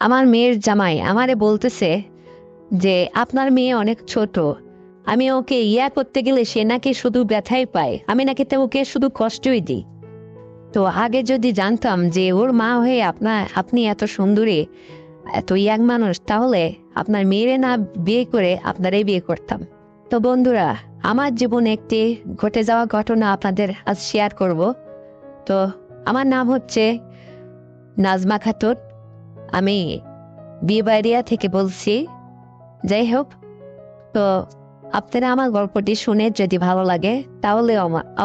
আমার মেয়ের জামাই আমারে বলতেছে যে আপনার মেয়ে অনেক ছোট। আমি ওকে ইয়া করতে গেলে সে নাকি শুধু ব্যথাই পায়, আমি নাকি তো ওকে শুধু কষ্টই দিই। তো আগে যদি জানতাম যে ওর মা হয়ে আপনি এত সুন্দরী, এত ইয়াং মানুষ, তাহলে আপনার মেয়েরে না বিয়ে করে আপনারাই বিয়ে করতাম। তো বন্ধুরা, আমার জীবনে একটি ঘটে যাওয়া ঘটনা আপনাদের আজ শেয়ার করব। তো আমার নাম হচ্ছে নাজমা খাতুন। আমি বিয়েবাড়িয়া থেকে বলছি। যাই হোক, তো আপনারা আমার গল্পটি শুনে যদি ভালো লাগে তাহলে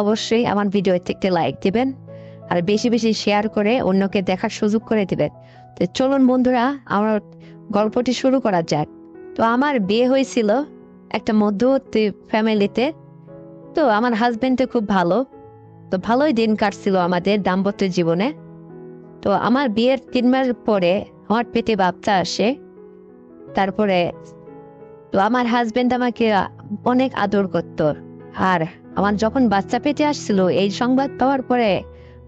অবশ্যই আমার ভিডিওতে একটি লাইক দিবেন, আর বেশি বেশি শেয়ার করে অন্যকে দেখার সুযোগ করে দিবেন। তো চলুন বন্ধুরা, আমার গল্পটি শুরু করা যাক। তো আমার বিয়ে হয়েছিল একটা মধ্যবর্তী ফ্যামিলিতে। তো আমার হাজবেন্ড খুব ভালো। তো ভালোই দিন কাটছিল আমাদের দাম্পত্য জীবনে। তো আমার বিয়ের 3 মাস পরে আমার পেটে বাচ্চা আসে। তারপরে তো আমার হাজবেন্ড আমাকে অনেক আদর করত। আর আমার যখন বাচ্চা পেটে আসছিল এই সংবাদ পাওয়ার পরে,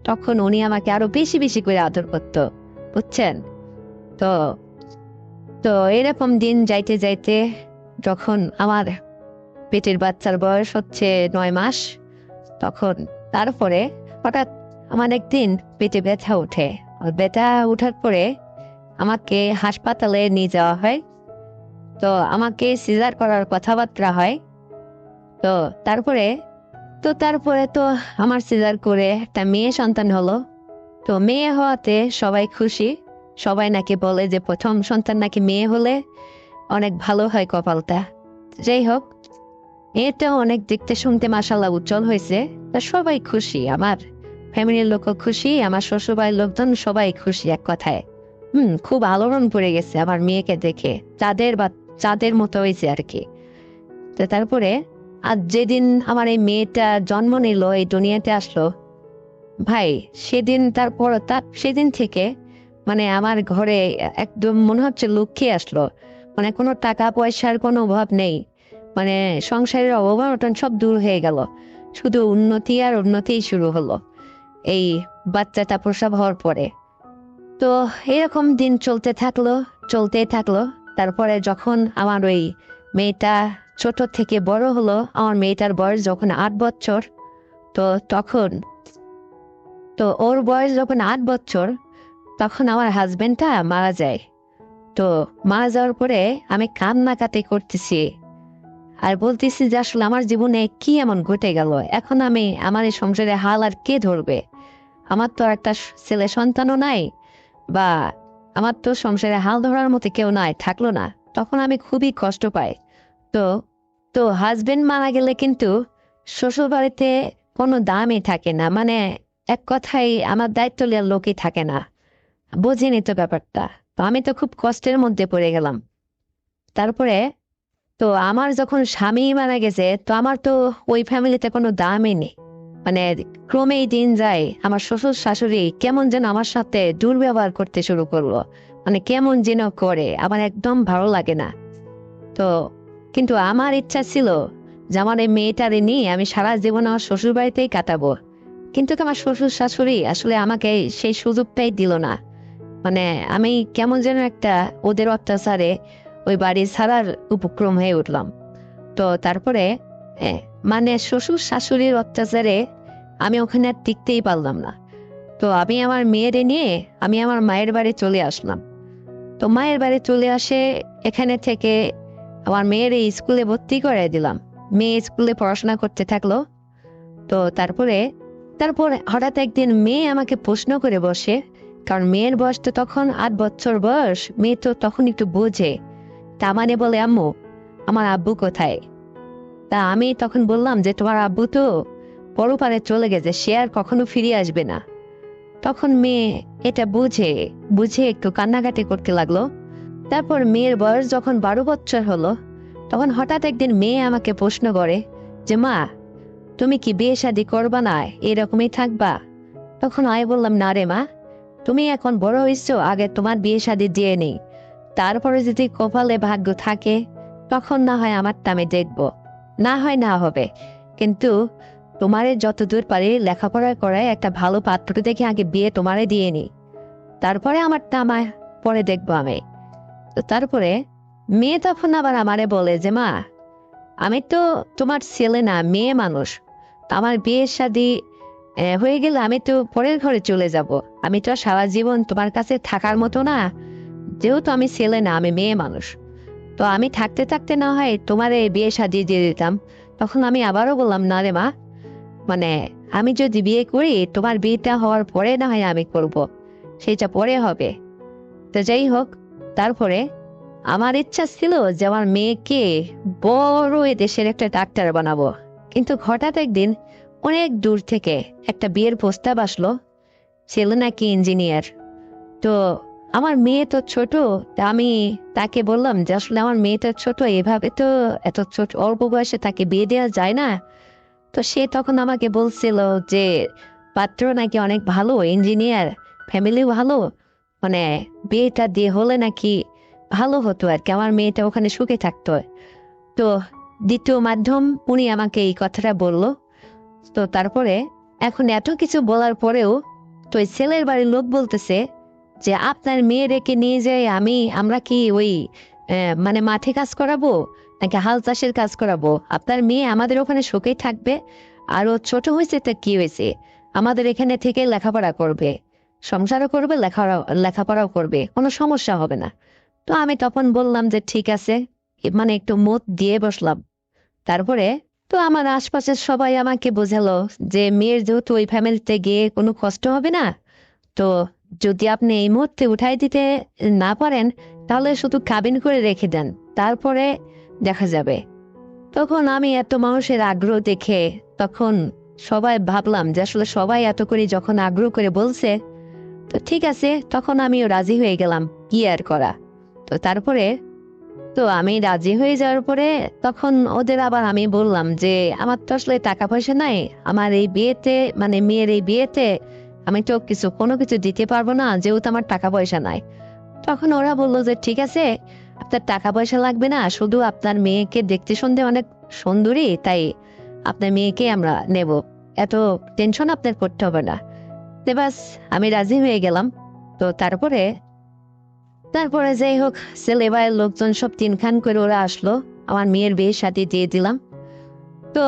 তখন উনি আমাকে আরো বেশি বেশি করে আদর করত, বুঝছেন? তো তো এরকম দিন যাইতে যাইতে যখন আমার পেটের বাচ্চার বয়স হচ্ছে 9 মাস, তখন তারপরে হঠাৎ আমার একদিন পেটে ব্যথা ওঠে। আর ব্যথা ওঠার পরে আমাকে হাসপাতালে নিয়ে যাওয়া হয়। তো আমাকে সিজার করার কথাবার্তা হয়। তো তারপরে তো আমার সিজার করে একটা মেয়ে সন্তান হলো। তো মেয়ে হওয়াতে সবাই খুশি। সবাই নাকি বলে যে প্রথম সন্তান নাকি মেয়ে হলে অনেক ভালো হয় কপালটা। যাই হোক, মেয়েটাও অনেক দেখতে শুনতে মাশাআল্লাহ উজ্জ্বল হয়েছে। তা সবাই খুশি, আমার ফ্যামিলির লোকও খুশি, আমার শ্বশুরবাড়ির লোকজন সবাই খুশি এক কথায়। খুব আলোড়ন পড়ে গেছে আমার মেয়েকে দেখে, চাঁদের মতো হয়েছে আর কি। তো তারপরে আর যেদিন আমার এই মেয়েটা জন্ম নিল, এই দুনিয়াতে আসলো, ভাই, সেদিন থেকে মানে আমার ঘরে একদম মনে হচ্ছে লক্ষ্মী আসলো। মানে কোনো টাকা পয়সার কোনো অভাব নেই, মানে সংসারের অভাব সব দূর হয়ে গেল। শুধু উন্নতি আর উন্নতিই শুরু হলো এই বাচ্চাটা প্রসব হওয়ার পরে। তো এরকম দিন চলতেই থাকলো। তারপরে যখন আমার ওই মেয়েটা ছোট থেকে বড় হলো, আমার মেয়েটার বয়স যখন 8 বছর, তো তখন তো ওর বয়স যখন 8 বছর, তখন আমার হাজবেন্ডটা মারা যায়। তো মারা যাওয়ার পরে আমি কান্নাকাটি করতেছি আর বলতেছি যে আসলে আমার জীবনে কি এমন ঘটে গেল, এখন আমার এই সংসারে হাল আর কে ধরবে? আমার তো আর একটা ছেলে সন্তানও নাই, বা আমার তো সংসারে হাল ধরার মতো কেউ নাই, থাকলো না। তখন আমি খুবই কষ্ট পাই। তো তো হাজবেন্ড মারা গেলে কিন্তু শ্বশুর বাড়িতে কোনো দামই থাকে না, মানে এক কথায় আমার দায়িত্ব নেওয়ার লোকই থাকে না। বুঝিনি তো ব্যাপারটা। তো আমি তো খুব কষ্টের মধ্যে পড়ে গেলাম। তারপরে তো আমার যখন স্বামী মারা গেছে, তো আমার তো ওই ফ্যামিলিতে কোনো দামই নেই। মানে ক্রমেই দিন যায়, আমার শ্বশুর শাশুড়ি কেমন যেন আমার সাথে দুর্ব্যবহার করতে শুরু করলো। মানে কেমন যেন করে, আমার একদম ভালো লাগে না। তো কিন্তু আমার ইচ্ছা ছিল যে আমার এই মেয়েটারে নিয়ে আমি সারা জীবন আমার শ্বশুর বাড়িতেই কাটাবো। কিন্তু আমার শ্বশুর শাশুড়ি আসলে আমাকে সেই সুযোগটাই দিল না। মানে আমি কেমন যেন একটা ওদের অত্যাচারে ওই বাড়ি ছাড়ার উপক্রম হয়ে উঠলাম। তো তারপরে এ, মানে শ্বশুর শাশুড়ির অত্যাচারে আমি ওখানে আর টিকতেই পারলাম না। তো আমি আমার মেয়েরে নিয়ে আমি আমার মায়ের বাড়ি চলে আসলাম। তো মায়ের বাড়ি চলে আসে, এখানে থেকে আমার মেয়ের এই স্কুলে ভর্তি করে দিলাম। মেয়ে স্কুলে পড়াশোনা করতে থাকলো। তো তারপর হঠাৎ একদিন মেয়ে আমাকে প্রশ্ন করে বসে, কারণ মেয়ের বয়স তো তখন 8 বছর বয়স, মেয়ে তো তখন একটু বোঝে। তা মানে বলে, আম্মু, আমার আব্বু কোথায়? তা আমি তখন বললাম যে তোমার আব্বু তো পরপারে চলে গেছে, সে আর কখনো ফিরে আসবে না। তখন মেয়ে এটা বুঝে বুঝে একটু কান্নাকাটি করতে লাগলো। তারপর মেয়ের বয়স যখন 12 বছর হলো, তখন হঠাৎ একদিন মেয়ে আমাকে প্রশ্ন করে যে, মা, তুমি কি বিয়ে শাদী করবা না, এরকমই থাকবা? তখন আমি বললাম, না রে মা, তুমি এখন বড় হয়েছো, আগে তোমার বিয়ে শাদী দিয়ে নেই, তারপরে যদি কপালে ভাগ্য থাকে তখন না হয় আমারটা আমি দেখবো, না হয় না হবে। কিন্তু তোমারে যতদূর পারি লেখাপড়া করায় একটা ভালো পাত্র দেখে আগে বিয়ে তোমারে দিয়ে নি, তারপরে আমারটা আমার পরে দেখবো আমি। তো তারপরে মেয়ে তখন আবার আমারে বলে যে মা, আমি তো তোমার ছেলে না, মেয়ে মানুষ। আমার বিয়ের শাদী হয়ে গেলে আমি তো পরের ঘরে চলে যাব। আমি তো আর সারা জীবন তোমার কাছে থাকার মতো না। যেহেতু আমি ছেলে না, আমি মেয়ে মানুষ। তো আমি থাকতে থাকতে না হয় তোমার এই বিয়ে শাদী দিয়ে দিতাম। তখন আমি আবারও বললাম, না রে মা, মানে আমি যদি বিয়ে করি, তোমার বিয়েটা হওয়ার পরে না হয় আমি করব, সেটা পরে হবে। তো যাই হোক, তারপরে আমার ইচ্ছা ছিল যে আমার মেয়েকে বড় এ দেশের একটা ডাক্তার বানাবো। কিন্তু হঠাৎ একদিন অনেক দূর থেকে একটা বিয়ের প্রস্তাব আসলো, ছেলে নাকি ইঞ্জিনিয়ার। তো আমার মেয়ে তো ছোট, তা আমি তাকে বললাম যে আসলে আমার মেয়েটা ছোট, এভাবে তো এত ছোট অল্প বয়সে তাকে বিয়ে দেওয়া যায় না। তো সে তখন আমাকে বলছিল যে পাত্র নাকি অনেক ভালো ইঞ্জিনিয়ার, ফ্যামিলি ভালো, মানে বিয়েটা দিয়ে হলে নাকি ভালো হতো আর কি, আমার মেয়েটা ওখানে সুখে থাকতো। তো দ্বিতীয় মাধ্যম উনি আমাকে এই কথাটা বলল। তো তারপরে এখন এত কিছু বলার পরেও তো ওই ছেলের বাড়ির লোক বলতেছে যে আপনার মেয়ে রেখে নিয়ে যাই আমরা কি ওই মানে মাঠে কাজ করাবো নাকি হাল চাষের কাজ করাবো? আপনার মেয়ে আমাদের ওখানে সুখেই থাকবে। আর ও ছোট হয়েছে তো কি হয়েছে, আমাদের এখানে থেকে লেখাপড়া করবে, সংসারও করবে, লেখাপড়াও করবে, কোনো সমস্যা হবে না। তো আমি তখন বললাম যে ঠিক আছে, মানে একটু মত দিয়ে বসলাম। তারপরে তো আমার আশপাশের সবাই আমাকে বোঝালো যে মেয়ের যেহেতু ওই ফ্যামিলিতে গিয়ে কোনো কষ্ট হবে না, তো যদি আপনি এই মুহূর্তে উঠাই দিতে না পারেন, তাহলে শুধু কাবিন করে রেখে দেন, তারপরে দেখা যাবে। তখন আমি এত মানুষের আগ্রহ দেখে তখন সবাই ভাবলাম যে আসলে সবাই এত করে যখন আগ্রহ করে বলছে, তো ঠিক আছে, তখন আমিও রাজি হয়ে গেলাম, কি আর করা। তো তারপরে তো আমি রাজি হয়ে যাওয়ার পরে তখন ওদের আবার আমি বললাম যে আমার তো আসলে টাকা পয়সা নাই, আমার এই বিয়েতে মানে মেয়ের এই বিয়েতে আমি তো কোনো কিছু দিতে পারবো না, যেহেতু আমার টাকা পয়সা নাই। তখন ওরা বললো যে ঠিক আছে, আপনার টাকা পয়সা লাগবে না, শুধু আপনার মেয়েকে দেখতে শুনতে অনেক সুন্দরী, তাই আপনার মেয়েকে আমরা নেব, এত টেনশন আপনার করতে হবে না। তো বাস, আমি রাজি হয়ে গেলাম। তো তারপরে তারপরে যাই হোক, ছেলে ভাইয়ের লোকজন সব তিনখান করে ওরা আসলো, আমার মেয়ের বিয়ের সাথে দিয়ে দিলাম। তো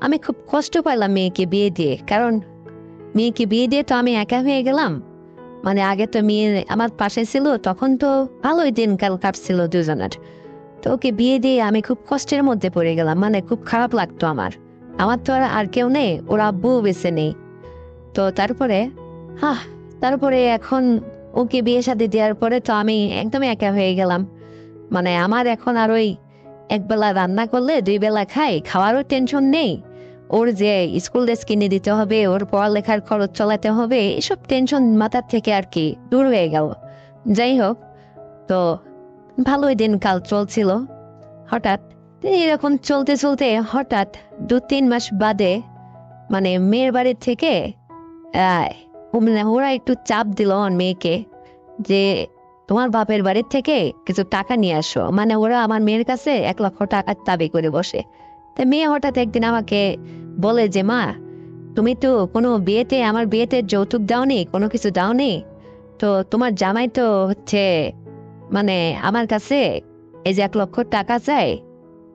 আমি খুব কষ্ট পাইলাম মেয়েকে বিয়ে দিয়ে, কারণ মেয়েকে বিয়ে দিয়ে তো আমি একা হয়ে গেলাম। মানে আগে তো মেয়ে আমার পাশে ছিল, তখন তো ভালোই দিনকাল কাটছিল দুজনের। তো ওকে বিয়ে দিয়ে আমি খুব কষ্টের মধ্যে পড়ে গেলাম, মানে খুব খারাপ লাগতো আমার। আমার তো আর কেউ নেই, ওর আব্বুও বেঁচে নেই। তো তারপরে হ্যাঁ, তারপরে এখন ওকে বিয়ে শাদী দেওয়ার পরে তো আমি একদমই একা হয়ে গেলাম। মানে আমার এখন আর ওই একবেলা রান্না করলে দুই বেলা খাই, খাওয়ারও টেনশন নেই। ওর যে স্কুল ড্রেস কিনে দিতে হবে, ওর পড়ালেখার খরচ চালাতে হবে, এসব টেনশন মাথার থেকে আর কি দূর হয়ে গেল। যাই হোক, তো ভালোই দিনকাল চলছিল। হঠাৎ এরকম চলতে চলতে হঠাৎ 2-3 মাস বাদে মানে মেয়ের বাড়ির থেকে আহ, মানে ওরা একটু চাপ দিল আমার মেয়েকে যে তোমার বাপের বাড়ির থেকে কিছু টাকা নিয়ে আসো। মানে ওরা আমার মেয়ের কাছে 1 লক্ষ টাকা দাবি করে বসে। তা মেয়ে হঠাৎ একদিন আমাকে বলে যে মা, তুমি তো কোনো বিয়েতে আমার বিয়েতে যৌতুক দাওনি, কোনো কিছু দাওনি, তো তোমার জামাই তো হচ্ছে মানে আমার কাছে এই যে 1 লক্ষ টাকা চাই,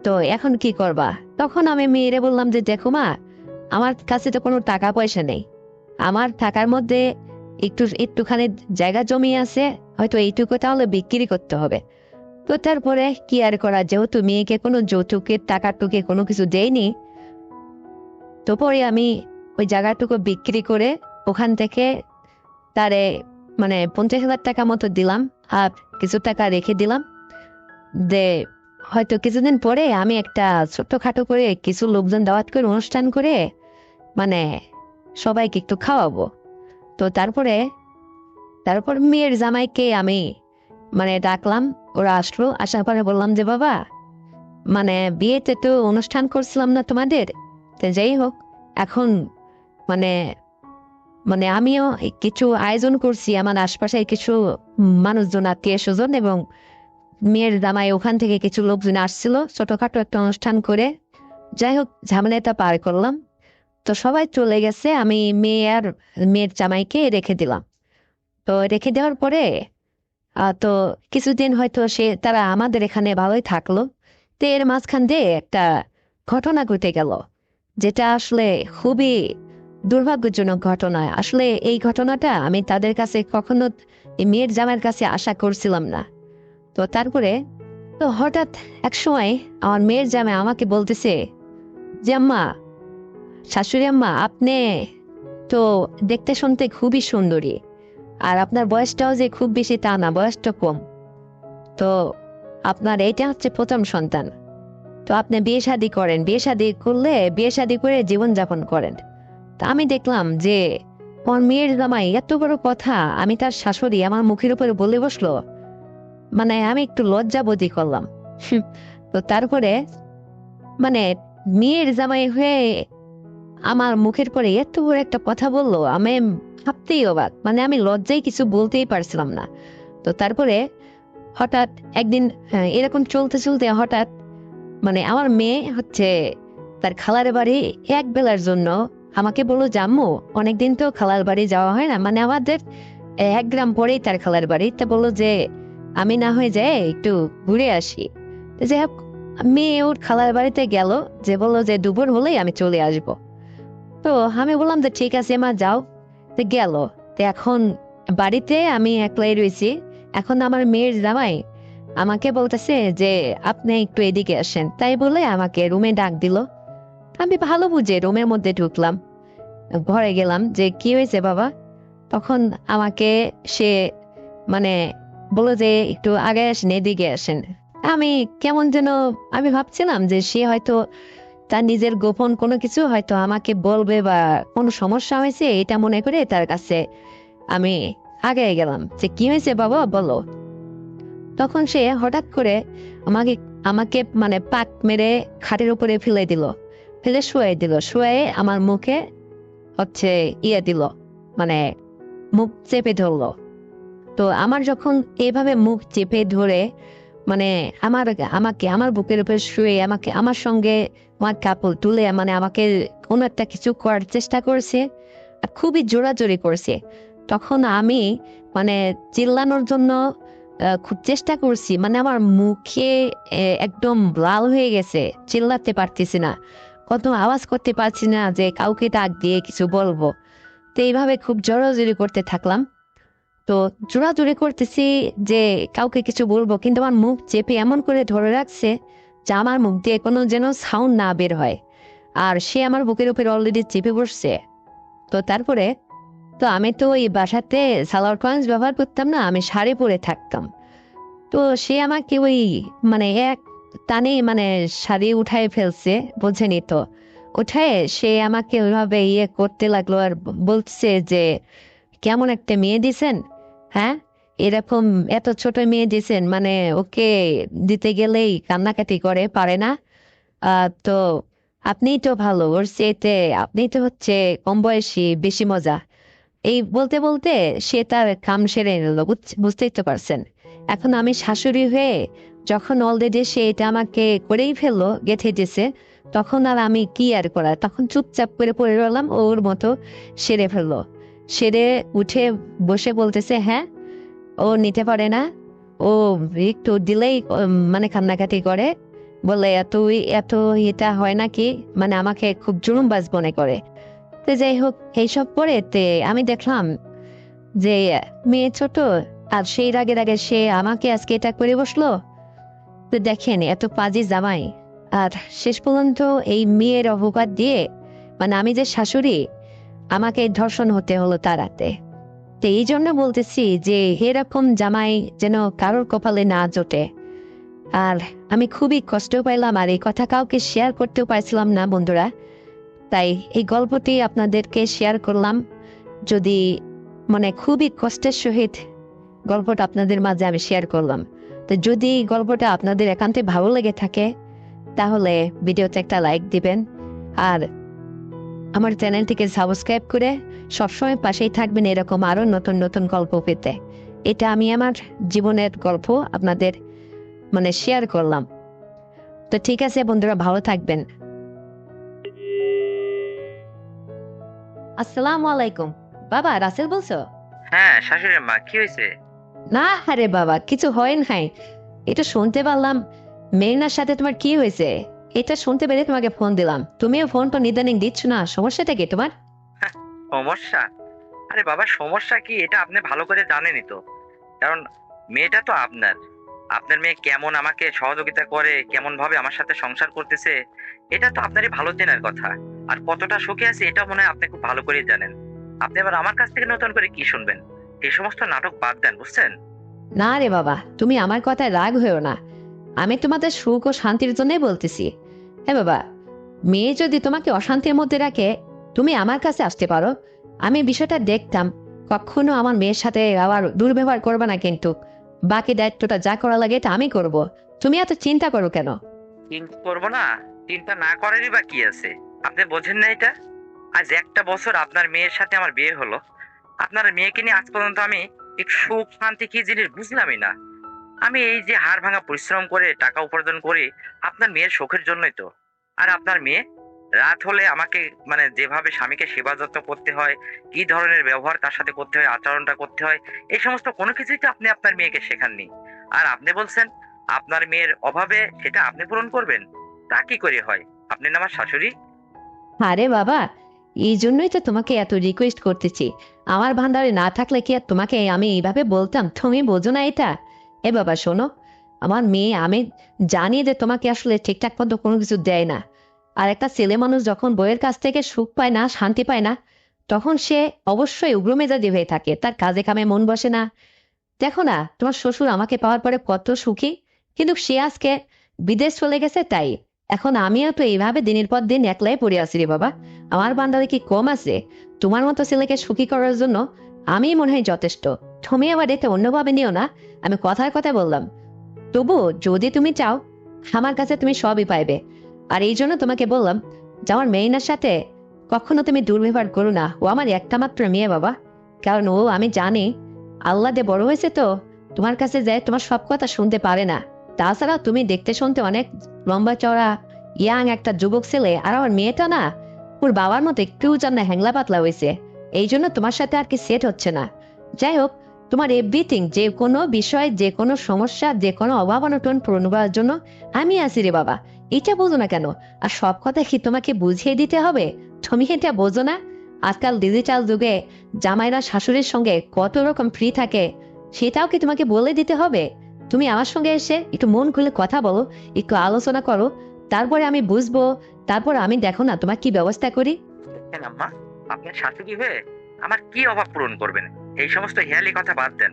তো এখন কি করবা? তখন আমি মেয়েরে বললাম যে দেখো মা, আমার কাছে তো কোনো টাকা পয়সা নেই, আমার টাকার মধ্যে একটুখানি জায়গা জমি আছে, হয়তো এইটুকু তাহলে বিক্রি করতে হবে। তো তারপরে কি আর করা, যেহেতু মেয়েকে কোনো যৌতুকের টাকাটুকে কোনো কিছু দেয়নি, তো পরে আমি ওই জায়গাটুকু বিক্রি করে ওখান থেকে তারে মানে 50,000 টাকা মতো দিলাম, আর কিছু টাকা রেখে দিলাম। যে হয়তো কিছুদিন পরে আমি একটা ছোট্টখাটো করে কিছু লোকজন দাওয়াত করে অনুষ্ঠান করে মানে সবাইকে একটু খাওয়াবো। তো তারপর মেয়ের জামাইকে আমি মানে ডাকলাম, ওরা আসলো, আসার পরে বললাম যে বাবা, মানে বিয়েতে তো অনুষ্ঠান করছিলাম না তোমাদের, তো যাই হোক, এখন মানে মানে আমিও কিছু আয়োজন করছি, আমার আশপাশে কিছু মানুষজন, আত্মীয় স্বজন এবং মেয়ের জামাই ওখান থেকে কিছু লোকজন আসছিল, ছোটখাটো একটা অনুষ্ঠান করে যাই হোক ঝামেলাটা পার করলাম। তো সবাই চলে গেছে, আমি মেয়ে আর মেয়ের জামাইকে রেখে দিলাম। তো রেখে দেওয়ার পরে তো কিছুদিন হয়তো তারা আমাদের এখানে ভালোই থাকলো। তো এর মাঝখান দিয়ে একটা ঘটনা ঘটে গেল, যেটা আসলে খুবই দুর্ভাগ্যজনক ঘটনা। আসলে এই ঘটনাটা আমি তাদের কাছে কখনো, এই মেয়ের জামাইয়ের কাছে আশা করছিলাম না। তো তারপরে তো হঠাৎ এক সময় আমার মেয়ের জামাই আমাকে বলতেছে যে আম্মা, শাশুড়ি আম্মা, আপনি তো দেখতে শুনতে খুবই সুন্দরী, আর আপনার বয়সটাও যে খুব বেশি তা না, বয়সটা কম। তো আপনার এইটা হচ্ছে প্রথম সন্তান। তো আপনি বিয়ে শাদী করেন, বিয়ে শাদী করলে বিয়ে শাদী করে জীবনযাপন করেন। তা আমি দেখলাম যে আমার মেয়ের জামাই এত বড় কথা আমি তার শাশুড়ি আমার মুখের উপরে বলে বসলো। মানে আমি একটু লজ্জাবোধই করলাম। তো তারপরে মানে মেয়ের জামাই হয়ে আমার মুখের পরে এত বড় একটা কথা বললো, আমি ভাবতেই অবাক। মানে আমি লজ্জায় কিছু বলতেই পারছিলাম না। তো তারপরে হঠাৎ একদিন, এরকম চলতে চলতে হঠাৎ মানে আমার মেয়ে হচ্ছে তার খালার বাড়ি এক বেলার জন্য আমাকে বললো, জাম্মু অনেকদিন তো খালার বাড়ি যাওয়া হয় না, মানে আমাদের 1 গ্রাম পরেই তার খালার বাড়ি। তা বললো যে আমি না হয়ে যায় একটু ঘুরে আসি। তো যাই হোক, মেয়ে ওর খালার বাড়িতে গেল, যে বললো যে দুপুর হলেই আমি চলে আসব। তো আমি বললাম যে ঠিক আছে মা, যাও। তো গেল। তো এখন বাড়িতে আমি একলাই রয়েছি। এখন আমার মেয়ের জামাই আমাকে বলতেছে যে আপনি একটু এদিকে আসেন, তাই বলে আমাকে রুমে ডাক দিল। আমি ভালো বুঝে রুমের মধ্যে ঢুকলাম, ঘরে গেলাম যে কি হয়েছে বাবা। তখন আমাকে সে মানে বললো যে একটু আগে আসেন, এদিকে আসেন। আমি কেমন যেন, আমি ভাবছিলাম যে সে হয়তো তার নিজের গোপন কোনো কিছু হয়তো আমাকে বলবে, বা কোনো সমস্যা হয়েছে এটা মনে করে তার কাছে আমি আগে গেলাম যে কি হয়েছে বাবা বলো। তখন সে হঠাৎ করে আমাকে আমাকে মানে পাক মেরে খাটের উপরে ফেলে দিল, ফেলে শুয়ে দিল, শুয়ে আমার মুখে হচ্ছে দিল, মানে মুখ চেপে ধরলো। তো আমার যখন এভাবে মুখ চেপে ধরে মানে আমার আমাকে আমার বুকের উপর শুয়ে আমাকে আমার সঙ্গে আমার কাপড় তুলে মানে আমাকে কোনো একটা কিছু করার চেষ্টা করছে, আর খুবই জোরাজোরি করছে। তখন আমি মানে চিল্লানোর জন্য খুব চেষ্টা করছি, মানে আমার মুখে একদম লাল হয়ে গেছে, চিল্লাতে পারতেছি না, কত আওয়াজ করতে পারছি না যে কাউকে ডাক দিয়ে কিছু বলবো। তো এইভাবে খুব জোরাজোরি করতে থাকলাম। তো জোরাজুরি করতেছি যে কাউকে কিছু বলবো, কিন্তু আমার মুখ চেপে এমন করে ধরে রাখছে যে আমার মুখ দিয়ে কোনো যেন সাউন্ড না বের হয়। আর সে আমার বুকের উপরে অলরেডি চেপে বসছে। তো তারপরে তো আমি তো ওই বাসাতে সালোয়ার কামিজ ব্যবহার করতাম না, আমি শাড়ি পরে থাকতাম। তো সে আমাকে ওই মানে এক টানে মানে শাড়ি উঠায় ফেলছে, বোঝেনি তো। উঠায় সে আমাকে ওইভাবে করতে লাগলো, আর বলছে যে কেমন একটা মেয়ে দিছেন, হ্যাঁ, এরকম এত ছোট মেয়ে দিছেন, মানে ওকে দিতে গেলেই কান্নাকাটি করে, পারে না। তো আপনিই তো ভালো, ওর চেয়েতে আপনিই তো হচ্ছে কম বয়সী, বেশি মজা। এই বলতে বলতে সে তার কাম সেরে নিল, বুঝতেই তো পারছেন। এখন আমি শাশুড়ি হয়ে যখন অলরেডি সে এটা আমাকে করেই ফেললো, গেঁথে দিছে, তখন আর আমি কি আর করার, তখন চুপচাপ করে পড়ে রইলাম, ওর মতো সেরে ফেললো। সেরে উঠে বসে বলতেছে হ্যাঁ, ও নিতে পারে না, ও একটু দিলেই মানে কান্নাকাটি করে, বলে এত এত এটা হয় নাকি, মানে আমাকে খুব জুলুমবাজ মনে করে। তো যাই হোক, এইসব পরে তে আমি দেখলাম যে মেয়ে ছোট, আর সেই রাগের আগে সে আমাকে আজকে এটা করে বসলো। তো দেখেন এত পাজি জামাই। আর শেষ পর্যন্ত এই মেয়ের অপবাদ দিয়ে মানে আমি যে শাশুড়ি, আমাকে ধর্ষণ হতে হলো তার হাতে। তো এই জন্য বলতেছি যে এরকম জামাই যেন কারোর কপালে না জোটে। আর আমি খুবই কষ্ট পাইলাম, আর এই কথা কাউকে শেয়ার করতেও পারছিলাম না বন্ধুরা। তাই এই গল্পটি আপনাদেরকে শেয়ার করলাম। যদি মানে খুবই কষ্টের সহিত গল্পটা আপনাদের মাঝে আমি শেয়ার করলাম। তো যদি এই গল্পটা আপনাদের একান্তে ভালো লেগে থাকে, তাহলে ভিডিওতে একটা লাইক দিবেন, আর আমার চ্যানেলটিকে সাবস্ক্রাইব করে সবসময় পাশেই থাকবেন এরকম আরো নতুন নতুন গল্প পেতে। এটা আমি আমার জীবনের গল্প আপনাদের মানে শেয়ার করলাম। তো ঠিক আছে বন্ধুরা, ভালো থাকবেন। আসসালামু আলাইকুম। বাবা, রাসেল বলছো? হ্যাঁ, শাশুড়ি মা, কি হয়েছে? না আরে বাবা, কিছু হয় নাই। এটা শুনতে পারলাম মেরিনার সাথে তোমার কি হয়েছে, এটা শুনতে পেরে তোমাকে ফোন দিলাম। তুমিও ফোন তো নিদানিং দিচ্ছ না, সমস্যাটা কি তোমার? সমস্যা? আরে বাবা, সমস্যা কি এটা আপনি ভালো করে জানেনই তো। কারণ মেয়েটা তো আপনার। আপনার মেয়ে কেমন আমাকে সহযোগিতা করে, কেমন ভাবে আমার সাথে সংসার করতেছে, এটা তো আপনারই ভালো চেনার কথা। আর কতটা সুখে আছে এটা মনে হয় আপনি খুব ভালো করেই জানেন। আপনি আবার আমার কাছ থেকে নতুন করে কি শুনবেন? এই সমস্ত নাটক বাদ দেন, বুঝছেন? না রে বাবা, তুমি আমার কথায় রাগ হয়েও না। আমি তোমাদের সুখ ও শান্তির জন্যই বলতেছি। হ্যাঁ বাবা, মেয়ে যদি তোমাকে অশান্তির মধ্যে রাখে, তুমি আমার কাছে আসতে পারো। আমি বিষয়টা দেখতাম। কখনো আমার মেয়ের সাথে আবার দুর্ব্যবহার করবে না কিন্তু। বাকি দায়িত্বটা যা করা লাগে এটা আমি করব। তুমি এত চিন্তা করো কেন? চিন্তা করবো না? চিন্তা না করারই বা কি আছে? আপনি বোঝেন না এটা? আজ একটা বছর আপনার মেয়ের সাথে আমার বিয়ে হলো, আপনার মেয়েকে নিয়ে আজ পর্যন্ত আমি এক সুখ শান্তি কি জিনিস বুঝলামই না। আমি এই যে হাড় ভাঙা পরিশ্রম করে টাকা উপার্জন করি আপনার মেয়ের শখের জন্যই তো। আর আপনার মেয়ে রাত হলে আমাকে মানে যেভাবে স্বামীকে সেবা যত্ন করতে হয়, কি ধরনের ব্যবহার তার সাথে করতে হয়, আচরণটা করতে হয়, এই সমস্ত কোনো কিছুই তো আপনি আপনার মেয়েকে শেখাননি। আর আপনি বলছেন আপনার মেয়ের অভাবে সেটা আপনি পূরণ করবেন। তা কি করে হয়? আপনি না আমার শাশুড়ি। আরে বাবা, এই জন্যই তো তোমাকে এত রিকোয়েস্ট করতেছি। আমার ভান্ডারে না থাকলে কি আর তোমাকে আমি এইভাবে বলতাম? তুমি বোঝো না এটা? এ বাবা শোনো, আমার মেয়ে, আমি জানি যে তোমাকে আসলে ঠিকঠাক মতো কোনো কিছু দেয় না। আর একটা ছেলে মানুষ যখন বউয়ের কাছ থেকে সুখ পায় না, শান্তি পায় না, তখন সে অবশ্যই উগ্রমেজাজি হয়ে থাকে, তার কাজে কামে মন বসে না। দেখো না, তোমার শ্বশুর আমাকে পাওয়ার পরে কত সুখী, কিন্তু সে আজকে বিদেশ চলে গেছে তাই। এখন আমিও তো এইভাবে দিনের পর দিন একলাই পড়ে আছি রে বাবা। আমার বান্দারে কি কম আছে? তোমার মতো ছেলেকে সুখী করার জন্য আমি মনে হয় যথেষ্ট। তুমি আবার এটা অন্যভাবে নিও না। আমি কথার কথা বললাম। তবু যদি তুমি চাও, আমার কাছে তুমি সবই পাইবে। আর এই জন্য তোমাকে বললাম যে আমার মেইনার সাথে কখনো তুমি দুর্ব্যবহার করো না। ও আমার একটা মাত্র মেয়ে বাবা। কারণ ও, আমি জানি, আল্লাহ দিয়ে বড় হয়েছে তো, তোমার কাছে যায় তোমার সব কথা শুনতে পারে না। তাছাড়া তুমি দেখতে শুনতে অনেক লম্বা চড়া ইয়াং একটা যুবক ছেলে, আর আমার মেয়েটা না, ওর বাবার মতো একটু যেন না হ্যাংলা পাতলা হয়েছে। এই জন্য তোমার সাথে আর কি সেট হচ্ছে না। যাই হোক, তোমার এভরিথিং, যে কোনো বিষয়, যে কোনো সমস্যা, যে কোনো অভাব অনটন পূরণ করার জন্য আমি আছি রে বাবা। এটা বোঝো না কেন? আর সব কথা কি তোমাকে বুঝিয়ে দিতে হবে? তুমি এটা বোঝো না? আজকাল ডিজিটাল যুগে জামাইরা শাশুড়ির সঙ্গে কত রকম ফ্রি থাকে, সেটাও কি তোমাকে বলে দিতে হবে? তুমি আমার সঙ্গে এসে একটু মন খুলে কথা বলো, একটু আলোচনা করো, তারপরে আমি বুঝবো। তারপর আমি দেখো না তোমার কি ব্যবস্থা করি। দেখেন আম্মা, আপনার শাশুড়ি হয়ে আমার কি অভাব পূরণ করবেন? এই সমস্ত হেয়ালি কথা বাদ দেন।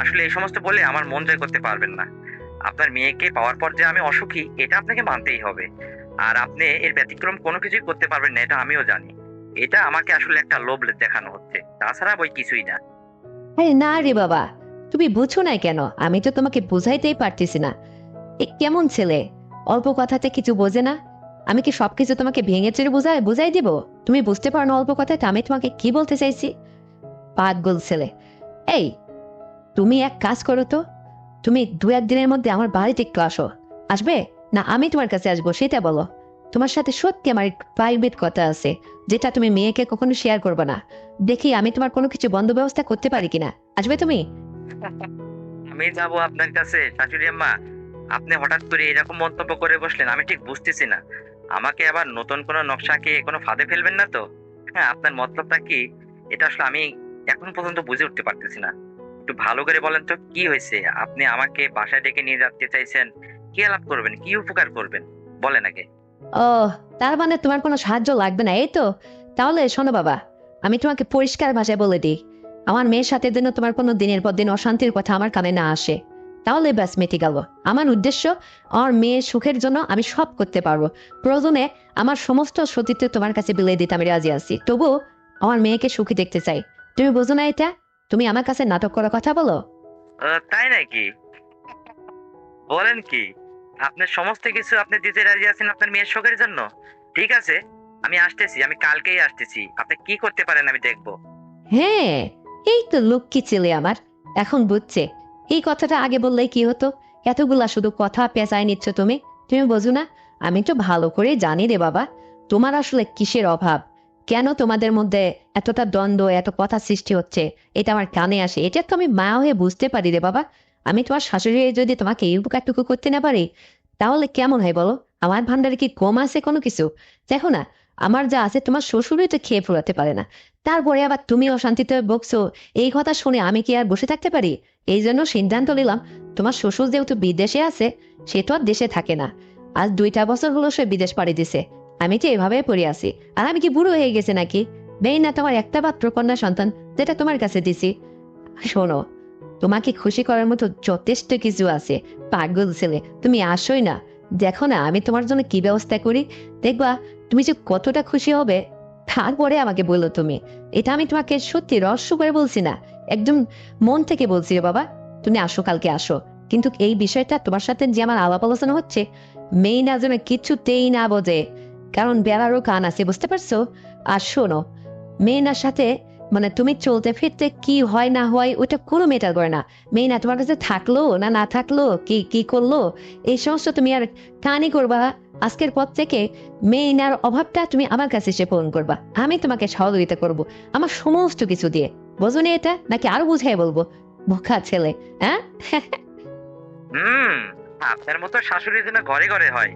আসলে এই সমস্ত বলে আমার মন জয় করতে পারবেন না। আপনার মেয়েকে পাওয়ার পর যে আমি অসুখী এটা আপনাকে মানতেই হবে। আর আপনি এর ব্যতিক্রম কোনো কিছুই করতে পারবেন না, এটা আমিও জানি। এটা আমাকে আসলে একটা লোভ দেখানো হচ্ছে, তাছাড়া বই কিছুই না। আরে না রে বাবা, তুমি বুঝছো না কেন? আমি তো তোমাকে বুঝাইতেই পারতেছি না। এ কেমন ছেলে, অল্প কথাতে কিছু বোঝে না? আমি কি সবকিছু তোমাকে ভেঙে চুরে বুঝাই দিব? তুমি বুঝতে পারো না অল্প কথাতে আমি তোমাকে কি বলতে চাইছি? পাগল ছেলে। এই, তুমি এক কাজ করো তো, তুমি দু একদিনের মধ্যে আমার বাড়িতে একটু আসো। আসবে? না আমি তোমার কাছে আসবো সেটা বলো। তোমার সাথে সত্যি আমার প্রাইভেট কথা আছে, যেটা তুমি মেয়েকে কখনো শেয়ার করবে না। দেখি আমি তোমার কোনো কিছু বন্ধ ব্যবস্থা করতে পারি কিনা। আসবে তুমি? আমি যাব আপনার কাছে শাশুড়ি আম্মা? আপনি হঠাৎ করে এরকম মন্তব্য করে বসলেন, আমি ঠিক বুঝতেছি না। আমাকে আবার নতুন কোনো নকশাকে কোনো ফাঁদে ফেলবেন না তো? হ্যাঁ, আপনার মতলবটা কি এটা আসলে আমি এখন পর্যন্ত বুঝে উঠতে পারতেছি না। একটু ভালো করে বলেন তো কি হয়েছে? আপনি আমাকে বাসায় ডেকে নিয়ে যেতে চাইছেন, কি লাভ করবেন, কি উপকার করবেন? বলেন আগে। ও, তার মানে তোমার কোনো সাহায্য লাগবে না, এই তো? তাহলে শোনো বাবা, আমি তোমাকে পরিষ্কার ভাষায় বলে দিই, আমার মেয়ের সাথে যেন তোমার কোনো দিনের পর দিন অশান্তির কথা আমার কানে না আসে। তাহলে ব্যাস মিটে গেল আমার উদ্দেশ্য। আমার মেয়ের সুখের জন্য আমি সব করতে পারবো। প্রয়োজনে আমার সমস্ত সতীত্ব তোমার কাছে বিলিয়ে দিতে আমি রাজি আছি, তবুও আমার মেয়েকে সুখী দেখতে চাই। তুমি বোঝো না এটা? তুমি আমার কাছে নাটক করার কথা বলো। তাই নাকি? বলেন কি? আপনার সমস্ত কিছু আপনি দিতে রাজি আছেন আপনার মেয়ের শখের জন্য? ঠিক আছে, আমি আসতেছি, আমি কালকেই আসতেছি। আপনি কি করতে পারেন আমি দেখবো। হ্যাঁ, এই তো লক্ষ্মী ছেলে আমার। এখন বুঝছে। এই কথাটা আগে বললেই কি হতো? এতগুলা শুধু কথা পেঁচায় নিচ্ছ তুমি। তুমি বোঝো না? আমি তো ভালো করে জানি রে বাবা, তোমার আসলে কিসের অভাব। কেন তোমাদের মধ্যে এতটা দ্বন্দ্ব, এত কথা সৃষ্টি হচ্ছে, এটা আমার কানে আসে। এটা তো আমি মা হয়ে বুঝতে পারি রে বাবা। আমি তোমার শাশুড়ি হয়ে যদি তোমাকে এই উপকারটুকু করতে না পারি, তাহলে কেমন হয় বলো? আমার ভান্ডারে কি কম আছে কোনো কিছু? দেখো না, আমার যা আছে তোমার শ্বশুরই তো খেয়ে ফুরাতে পারে না, তারপরে আবার তুমি অশান্তিতে বকছো। এই কথা শুনে আমি কি আর বসে থাকতে পারি? এই জন্য সিদ্ধান্ত নিলাম, তোমার শ্বশুর যেহেতু বিদেশে আছে, সে তো আর দেশে থাকে না। আজ 2টা বছর হলো সে বিদেশ পাড়ি দিছে, আমি তো এভাবে পড়ে আছি। আর আমি কি বুড়ো হয়ে গেছে নাকি? বেই না তোমার একটা মাত্র কন্যা সন্তান, যেটা তোমার কাছে দিছি। শোনো, তোমাকে খুশি করার মতো যথেষ্ট কিছু আছে। পাগল ছেলে, তুমি আসোই না, দেখো না আমি তোমার জন্য কি ব্যবস্থা করি। দেখবা তুমি যে কতটা খুশি হবে। তারপরে আমাকে বললো তুমি। এটা আমি তোমাকে সত্যি রহস্য করে বলছি না, একদম মন থেকে বলছি রে বাবা। তুমি আসো, কালকে আসো। কিন্তু এই বিষয়টা তোমার সাথে যে আমার আলাপ আলোচনা হচ্ছে, মেয়ে না যেন কিছুতেই না বোঝে, কারণ বেড়ারও কান আছে, বুঝতে পারছো? আর শোনো, মেয়েনার সাথে মানে তুমি চলতে ফিরতে কি হয় না হয় ওটা কোনো মেটার করে না। মেয়ে না তোমার কাছে থাকলো না না থাকলো, কি কি করলো, এই সমস্ত তুমি আর কানই করবা। আজকের পর থেকে মেয়েনার অভাবটা তুমি আমার কাছে এসে পূরণ করবা, আমি তোমাকে সহযোগিতা করব আমার সমস্ত কিছু দিয়ে। বোঝো না এটা, নাকি আরো বুঝাই বলবো? বোকা ছেলে, হ্যাঁ? হুম। আপনার মতো শাশুড়ি যেন ঘরে ঘরে হয়,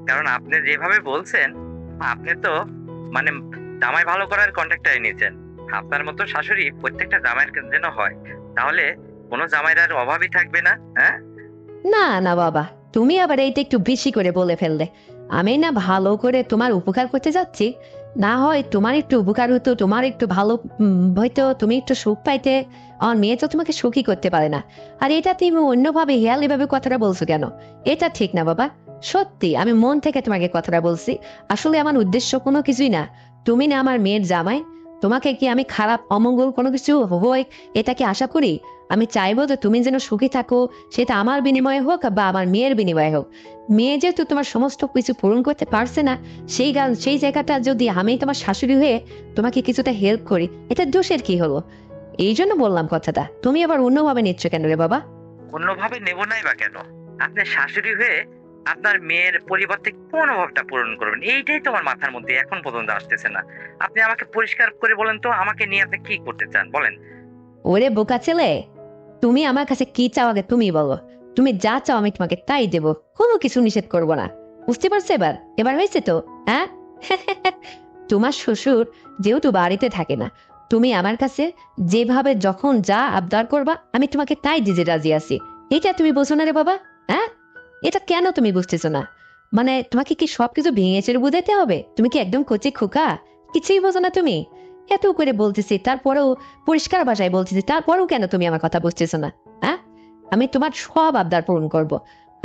কারণ আপনি যেভাবে বলছেন, আপনি তো মানে জামাই ভালো করার কন্ট্রাক্টটাই নিয়েছেন। আপনার মতো শাশুড়ি প্রত্যেকটা জামাইয়ের যেন হয়, তাহলে কোনো জামাইয়ের আর অভাবই থাকবে না। হ্যাঁ। না না বাবা, তুমি আবার এইটা একটু বেশি করে বলে ফেললে। আমি না ভালো করে তোমার উপকার করতে যাচ্ছি, না হয় তোমার একটু উপকার হতো, তোমার একটু ভালো হয়তো, তুমি একটু সুখ পাইতে। আমার মেয়ে তো তোমাকে সুখী করতে পারে না। আর এটা তুমি অন্যভাবে হেয়ালি ভাবে কথাটা বলছো কেন? এটা ঠিক না বাবা। সত্যি আমি মন থেকে তোমাকে কথাটা বলছি। আসলে আমার উদ্দেশ্য কোনো কিছুই না। তুমি না আমার মেয়ের জামাই, তোমাকে কি আমি খারাপ অমঙ্গল কোনো কিছু হয় এটা কি আশা করি? আমি চাইবো যে তুমি যেন সুখী থাকো, সেটা আমার বিনিময়ে হোক বা আমার মেয়ের বিনিময়ে হোক। মেয়ে যেহেতু তোমার সমস্ত কিছু পূরণ করতে পারছে না, সেই জায়গাটা যদি আমি তোমার শাশুড়ি হয়ে তোমাকে কিছুটা হেল্প করি, এটা দোষের কি হলো? এই জন্য বললাম কথাটা। তুমি আবার অন্যভাবে নিচ্ছ কেন রে বাবা? অন্যভাবে নেব নাই বা কেন? আপনি শাশুড়ি হয়ে আপনার মেয়ের পরিবর্তে কোন অভাবটা পূরণ করবেন, এইটাই তো আমার মাথার মধ্যে এখন পর্যন্ত আসতেছে না। আপনি আমাকে পরিষ্কার করে বলেন তো, আমাকে নিয়ে আপনি কি করতে চান বলেন। ওরে বোকা ছেলে, তুমি আমার কাছে কি চাও আগে তুমি বলো। তুমি যা চাও আমি তোমাকে তাই দেবো, কোনো কিছু নিষেধ করবো না। বুঝতে পারছো এবার? এবার হয়েছে তো, হ্যাঁ? তোমার শ্বশুর যেহেতু বাড়িতে থাকে না, তুমি আমার কাছে যেভাবে যখন যা আবদার করবা আমি তোমাকে তাই দিতে রাজি আছি। এটা তুমি বোঝো না রে বাবা? হ্যাঁ, এটা কেন তুমি বুঝতেছো না? মানে তোমাকে কি সবকিছু ভেঙে চেড়ে বুঝাইতে হবে? তুমি কি একদম কচি খোকা? কিছুই বোঝো না তুমি? এত করে বলতেছি তারপরেও, পরিষ্কার ভাষায় বলতেছি তারপরেও কেন তুমি আমার কথা বুঝতেছো না? হ্যাঁ, আমি তোমার সব আবদার পূরণ করব।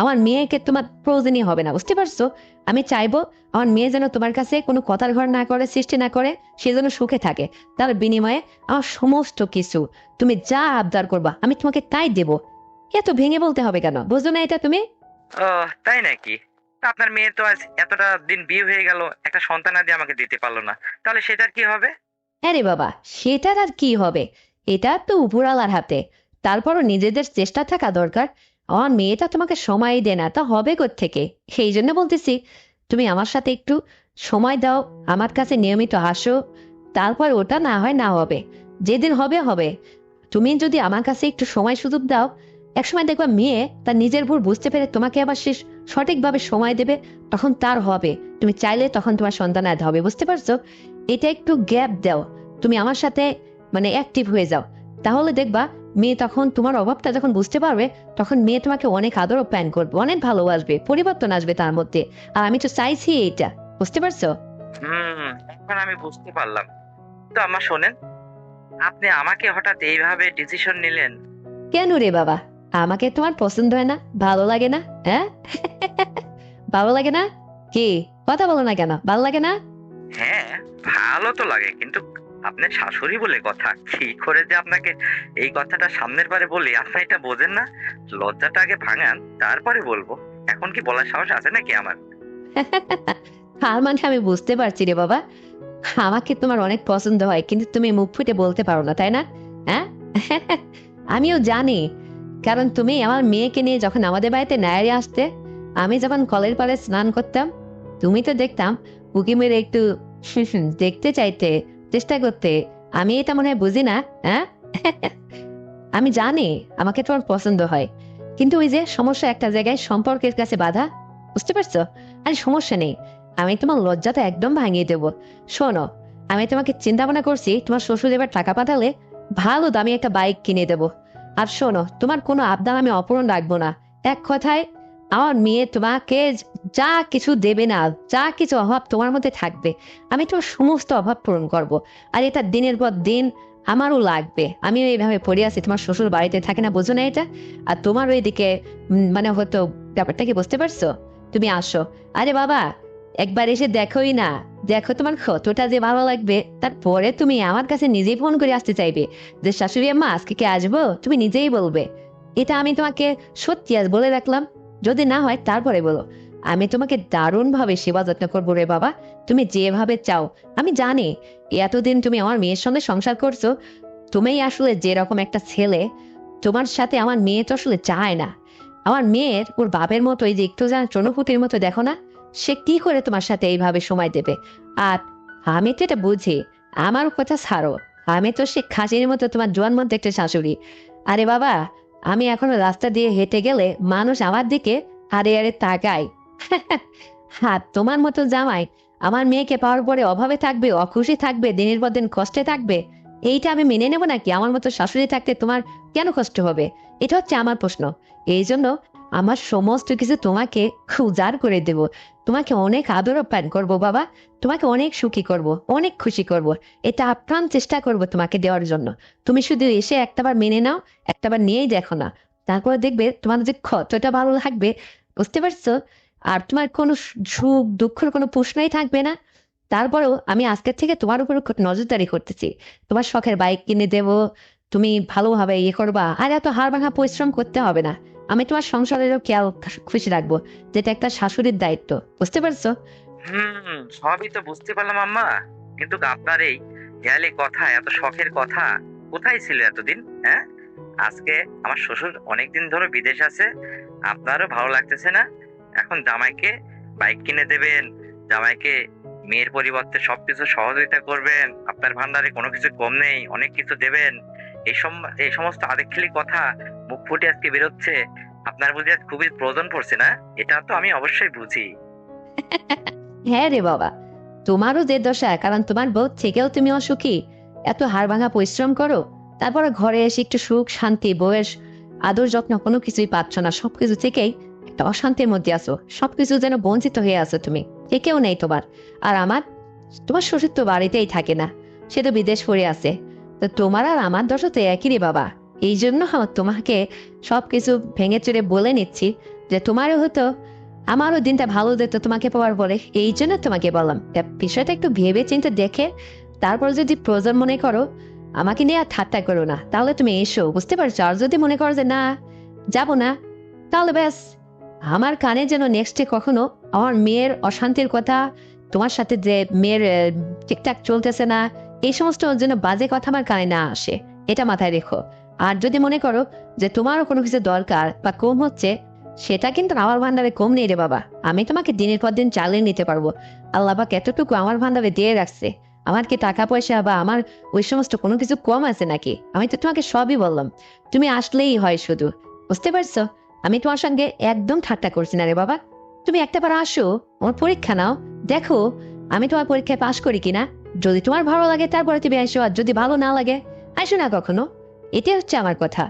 আমার মেয়েকে তোমার প্রয়োজনই হবে না, বুঝতে পারছো? আমি চাইবো আমার মেয়ে যেন তোমার কাছে কোনো কথার ঘর না করে, সৃষ্টি না করে, সে যেন সুখে থাকে। তার বিনিময়ে আমার সমস্ত কিছু, তুমি যা আবদার করবা আমি তোমাকে তাই দেব। এত ভেঙে বলতে হবে কেন? বুঝো না এটা তুমি? ও, তাই নাকি? তা আপনার মেয়ে তো আজ এতটা দিন বিয়ে হয়ে গেল, একটা সন্তান আদি আমাকে দিতে পারলো না, তাহলে সেটার কি হবে? আরে বাবা, সেটার আর কি হবে? এটা তো উপরালার হাতে। তারপরও নিজেদের চেষ্টা থাকা দরকার। আমার মেয়েটা তোমাকে সময় দেয় না, তা হবে থেকে? সেই জন্য বলতেছি, তুমি আমার সাথে একটু সময় দাও, আমার কাছে নিয়মিত আসো। তারপর ওটা না হয় না হবে, যেদিন হবে হবে। তুমি যদি আমার কাছে একটু সময় সুযোগ দাও, একসময় দেখবা মেয়ে তার নিজের ভুল বুঝতে পেরে তোমাকে আবার সে সঠিকভাবে সময় দেবে, তখন তার হবে। তুমি চাইলে তখন তোমার সন্তান আদ হবে, বুঝতে পারছো? এটা একটু গ্যাপ দাও, তুমি আমার সাথে মানে অ্যাক্টিভ হয়ে যাও। তাহলে দেখবা মেয়ে তখন তোমার অভাবটা যখন বুঝতে পারবে, তখন মেয়ে তোমাকে অনেক আদর প্যান করবে, অনেক ভালোবাসবে, পরিবর্তন আসবে তার মধ্যে। আর আমি তো চাইছি এইটা, বুঝতে পারছো? এখন আমি বুঝতে পারলাম। তো আমার শোনেন, আপনি আমাকে হঠাৎ এইভাবে ডিসিশন নিলেন? কেন রে বাবা? আমাকে তোমার পছন্দ হয় না, ভালো লাগে না, হ্যাঁ? ভালো লাগে না? কি কথা বলো না কেন? ভালো লাগে না? হ্যাঁ, ভালো তো লাগে, কিন্তু আপনার শাশুড়ি বলে কথা, কি করে যে আপনাকে এই কথাটা সামনের বারে বলি, আপনি এটা বোঝেন না। লজ্জাটা আগে ভাঙান, তারপরে বলবো। এখন কি বলার সাহস আছে নাকি আমার? তার মানে আমি বুঝতে পারছি রে বাবা, আমাকে তোমার অনেক পছন্দ হয়, কিন্তু তুমি মুখ ফুটে বলতে পারো না, তাই না? হ্যাঁ। আমিও জানি, কারণ তুমি আমার মেয়েকে নিয়ে যখন আমাদের বাড়িতে নায়ারে আসতে, আমি যখন কলের পাড়ে স্নান করতাম, তুমি তো দেখতাম উকি মেরে একটু দেখতে চাইতে, চেষ্টা করতে, আমি এটা মনে হয় বুঝি না। হ্যাঁ, আমি জানি আমাকে তোমার পছন্দ হয়, কিন্তু ওই যে সমস্যা একটা জায়গায় সম্পর্কের কাছে বাধা, বুঝতে পারছো? আরে সমস্যা নেই, আমি তোমার লজ্জাটা একদম ভাঙিয়ে দেবো। শোনো, আমি তোমাকে চিন্তা ভাবনা করছি, তোমার শ্বশুর এবার টাকা পাঠালে ভালো দামি একটা বাইক কিনে দেবো। আর শোনো, তোমার কোনো আবদার আমি অপূরণ রাখবো না। এক কথায়, আমার মেয়ে তোমাকে যা কিছু দেবে না, যা কিছু অভাব তোমার মধ্যে থাকবে, আমি তোমার সমস্ত অভাব পূরণ করব। আর এটা দিনের পর দিন আমারও লাগবে। আমিও এইভাবে পড়ে আছি, তোমার শ্বশুর বাড়িতে থাকে না, বোঝো না এটা? আর তোমার ওইদিকে মানে হয়তো ব্যাপারটা কি বুঝতে পারছো? তুমি আসো। আরে বাবা, একবার এসে দেখোই না, দেখো তোমার কতটা যে ভালো লাগবে, তারপরে তুমি আমার কাছে নিজেই ফোন করে আসতে চাইবে যে শাশুড়ি আম্মা আজকে কি আসবো, তুমি নিজেই বলবে। এটা আমি তোমাকে সত্যি আজ বলে রাখলাম, যদি না হয় তারপরে বলো। আমি তোমাকে দারুণ ভাবে সেবা যত্ন করবো রে বাবা, তুমি যেভাবে চাও। আমি জানি এতদিন তুমি আমার মেয়ের সঙ্গে সংসার করছো, তুমি আসলে যেরকম একটা ছেলে, তোমার সাথে আমার মেয়ে তো আসলে চায় না। আমার মেয়ের ওর বাপের মতো এই যে একটু যেন চনুপুতির মতো, দেখো না সে কি করে তোমার সাথে এইভাবে সময় দেবে। আর আমি তো এটা বুঝি, আমার কথা ছাড়ো, আমি তো সে খাসির মতো তোমার জোয়ান মধ্যে একটা শাশুড়ি। আরে বাবা, আমি এখনো রাস্তা দিয়ে হেঁটে গেলে মানুষ আমার দিকে আরে আরে তাকায়। হ্যাঁ, তোমার মতো জামাই আমার মেয়েকে পাওয়ার পরে অভাবে থাকবে, অখুশি থাকবে, দিনের পর দিন কষ্টে থাকবে, এইটা আমি মেনে নেব নাকি? আমার মতো শাশুড়ি থাকতে তোমার কেন কষ্ট হবে? এটা হচ্ছে আমার প্রশ্ন। এই জন্য আমার সমস্ত কিছু তোমাকে উজাড় করে দেব। তোমাকে অনেক আদর আপ্যায়ন করবো বাবা, তোমাকে অনেক সুখী করব, অনেক খুশি করব। এটা আপ্রাণ চেষ্টা করব তোমাকে দেওয়ার জন্য। তুমি শুধু এসে একটাবার মেনে নাও, একটাবার নিয়েই দেখো না, তারপরে দেখবে তোমার যে কতটা ভালো লাগবে, বুঝতে পারছো? আর তোমার কোনো সুখ দুঃখের কোনো প্রশ্নই থাকবে না। তারপরেও আমি আজকের থেকে তোমার উপর খুব নজরদারি করতেছি, তোমার শখের বাইক কিনে দেব, তুমি ভালোভাবে ইয়ে করবা, আর এত হাড় ভাঙা পরিশ্রম করতে হবে না। আমি তোমার সংসারেরও খেয়াল খুশি রাখবো, যেটা একটা শাশুড়ির দায়িত্ব, বুঝতে পারছো? সবই তো বুঝতে পারলাম আম্মা, কিন্তু আপনার এই হেয়ালি কথা, এত শখের কথা কোথায় ছিল এতদিন? হ্যাঁ, আজকে আমার শ্বশুর অনেকদিন ধরে বিদেশ আছে, আপনারও ভালো লাগতেছে না, এখন জামাইকে বাইক কিনে দেবেন, জামাইকে মেয়ের পরিবর্তে সবকিছু সহযোগিতা করবেন, আপনার ভান্ডারে কোনো কিছু কম নেই, অনেক কিছু দেবেন, এই সমস্ত আদেকখালি কথা মুখ ফুটে আজকে বেরোচ্ছে। আপনার বুঝি আজ খুবই প্রয়োজন পড়ছে না? এটা তো আমি অবশ্যই বুঝি। হ্যাঁ রে বাবা, তোমারও যে দশা, কারণ তোমার বউ থেকেও তুমি অসুখী, এত হাড় ভাঙা পরিশ্রম করো, তারপরে ঘরে এসে একটু সুখ শান্তি, বয়স, আদর যত্ন কোনো কিছুই পাচ্ছ না, সবকিছু থেকেই একটা অশান্তির মধ্যে আছো, সবকিছু যেন বঞ্চিত হয়ে আছো তুমি, কেউ নেই তোমার। আর আমার, তোমার শ্বশুর তো বাড়িতেই থাকে না, সে তো বিদেশ পড়ে আছে। তো তোমার আর আমার দশা তো একই রে বাবা। এই জন্য তোমাকে সবকিছু ভেঙে চুরে বলে নিচ্ছি, যে তোমারও হতো, আমারও দিনটা ভালো যেত তোমাকে পাওয়ার পরে। এই জন্য তোমাকে বললাম, বিষয়টা একটু ভেবে চিন্তে দেখে তারপর যদি প্রয়োজন মনে করো, আমাকে নিয়ে আর ঠাট্টা করো না, তাহলে তুমি এসো, বুঝতে পারছো? আর যদি মনে করো যে না, যাবো না, তাহলে ব্যাস, আমার কানে যেন নেক্সটে কখনো আমার মেয়ের অশান্তির কথা, তোমার সাথে যে মেয়ের ঠিকঠাক চলতেছে না, এই সমস্ত যেন বাজে কথা আমার কানে না আসে, এটা মাথায় রেখো। আর যদি মনে করো যে তোমারও কোনো কিছু দরকার বা কম হচ্ছে, সেটা কিন্তু আমার ভান্ডারে কম নেই রে বাবা। আমি তোমাকে দিনের পর দিন চালিয়ে নিতে পারবো। আল্লাহ পাক এতটুকু আমার ভান্ডারে দিয়ে রাখছে, আমার কি টাকা পয়সা বা আমার ওই সমস্ত কোনো কিছু কম আছে নাকি? আমি তো তোমাকে সবই বললাম, তুমি আসলেই হয় শুধু, বুঝতে পারছো? আমি তোমার সঙ্গে একদম ঠাট্টা করছি না রে বাবা। তুমি একটা বার আসো, আমার পরীক্ষা নাও, দেখো আমি তোমার পরীক্ষায় পাশ করি কিনা। যদি তোমার ভালো লাগে তারপরে তুমি আসো, আর যদি ভালো না লাগে আসো না কখনো। এটাই হচ্ছে আমার কথা।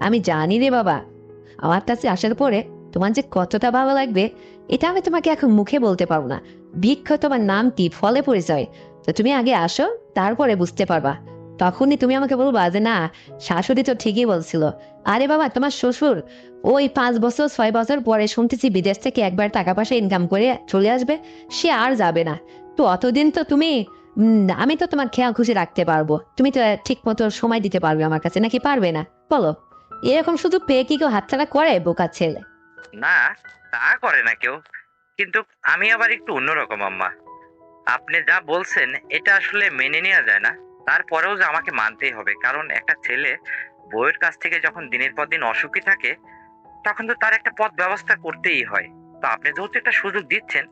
আমি জানি রে বাবা, আমার কাছে আসার পরে তোমার যে কতটা ভালো লাগবে, এটা আমি তোমাকে এখন মুখে বলতে পারবো না। বৃক্ষ তোমার নাম কি, ফলে পরিচয়। তো তুমি আগে আসো, তারপরে বুঝতে পারবা। তখনই তুমি আমাকে বলবা যে না, শাশুড়ি তো ঠিকই বলছিল। আরে বাবা, তোমার শ্বশুর ওই 5 বছর 6 বছর পরে শুনতেছি বিদেশ থেকে একবার টাকা পয়সা ইনকাম করে চলে আসবে, সে আর যাবে না। তো অতদিন তো তুমি আমি তো তোমার খেয়াল খুশি রাখতে পারবো, তুমি তো ঠিক মতো সময় দিতে পারবে আমার কাছে, নাকি পারবে না? বলো। এরকম শুধু পেয়ে কি কেউ হাতছাড়া করে, বোকা ছেলে? না, তা করে না কেউ, কিন্তু আমি আবার একটু অন্যরকম আম্মা। আপনি যা বলছেন এটা আসলে মেনে নেওয়া যায় না, তারপরেও যে আমাকে মানতেই হবে, কারণ একটা ছেলে বউয়ের কাছ থেকে যখন দিনের পর দিন অসুখী থাকে, তখন তো তার একটা পথ ব্যবস্থা করতেই হয়। তো আপনি যেহেতু একটা সুযোগ দিচ্ছেন,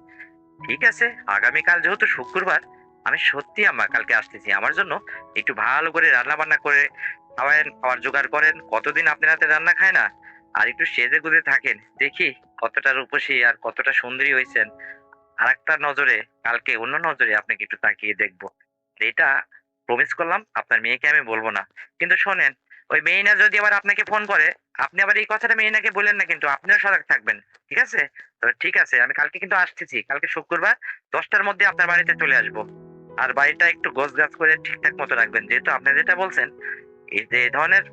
ঠিক আছে, আগামীকাল যেহেতু শুক্রবার, আমি সত্যি আম্মা কালকে আসতেছি। আমার জন্য একটু ভালো করে রান্না বান্না করে খাওয়ায়েন, খাওয়ার জোগাড় করেন। কতদিন আপনার হাতে রান্না খায় না। আর একটু সেজে গুজে থাকেন, দেখি কতটা রূপসী আর কতটা সুন্দরী হয়েছেন। আর একটা নজরে, কালকে অন্য নজরে আপনাকে একটু তাকিয়ে দেখবো। এটা প্রমিস করলাম, আপনার মেয়েকে আমি বলবো না। কিন্তু শোনেন, ওই মেয়েনা যদি আবার আপনাকে ফোন করে, আপনি আবার এই কথাটা মেয়েনাকে বললেন না, কিন্তু আপনিও সজাগ থাকবেন। ঠিক আছে? তবে ঠিক আছে, আমি কালকে কিন্তু আসতেছি। কালকে শুক্রবার 10টার মধ্যে আপনার বাড়িতে চলে আসবো। আর বাড়িটা একটু গোছগাছ করে ঠিকঠাক মতো রাখবেন, যেহেতু আপনি যেটা বলছেন, এই যে এই ধরনের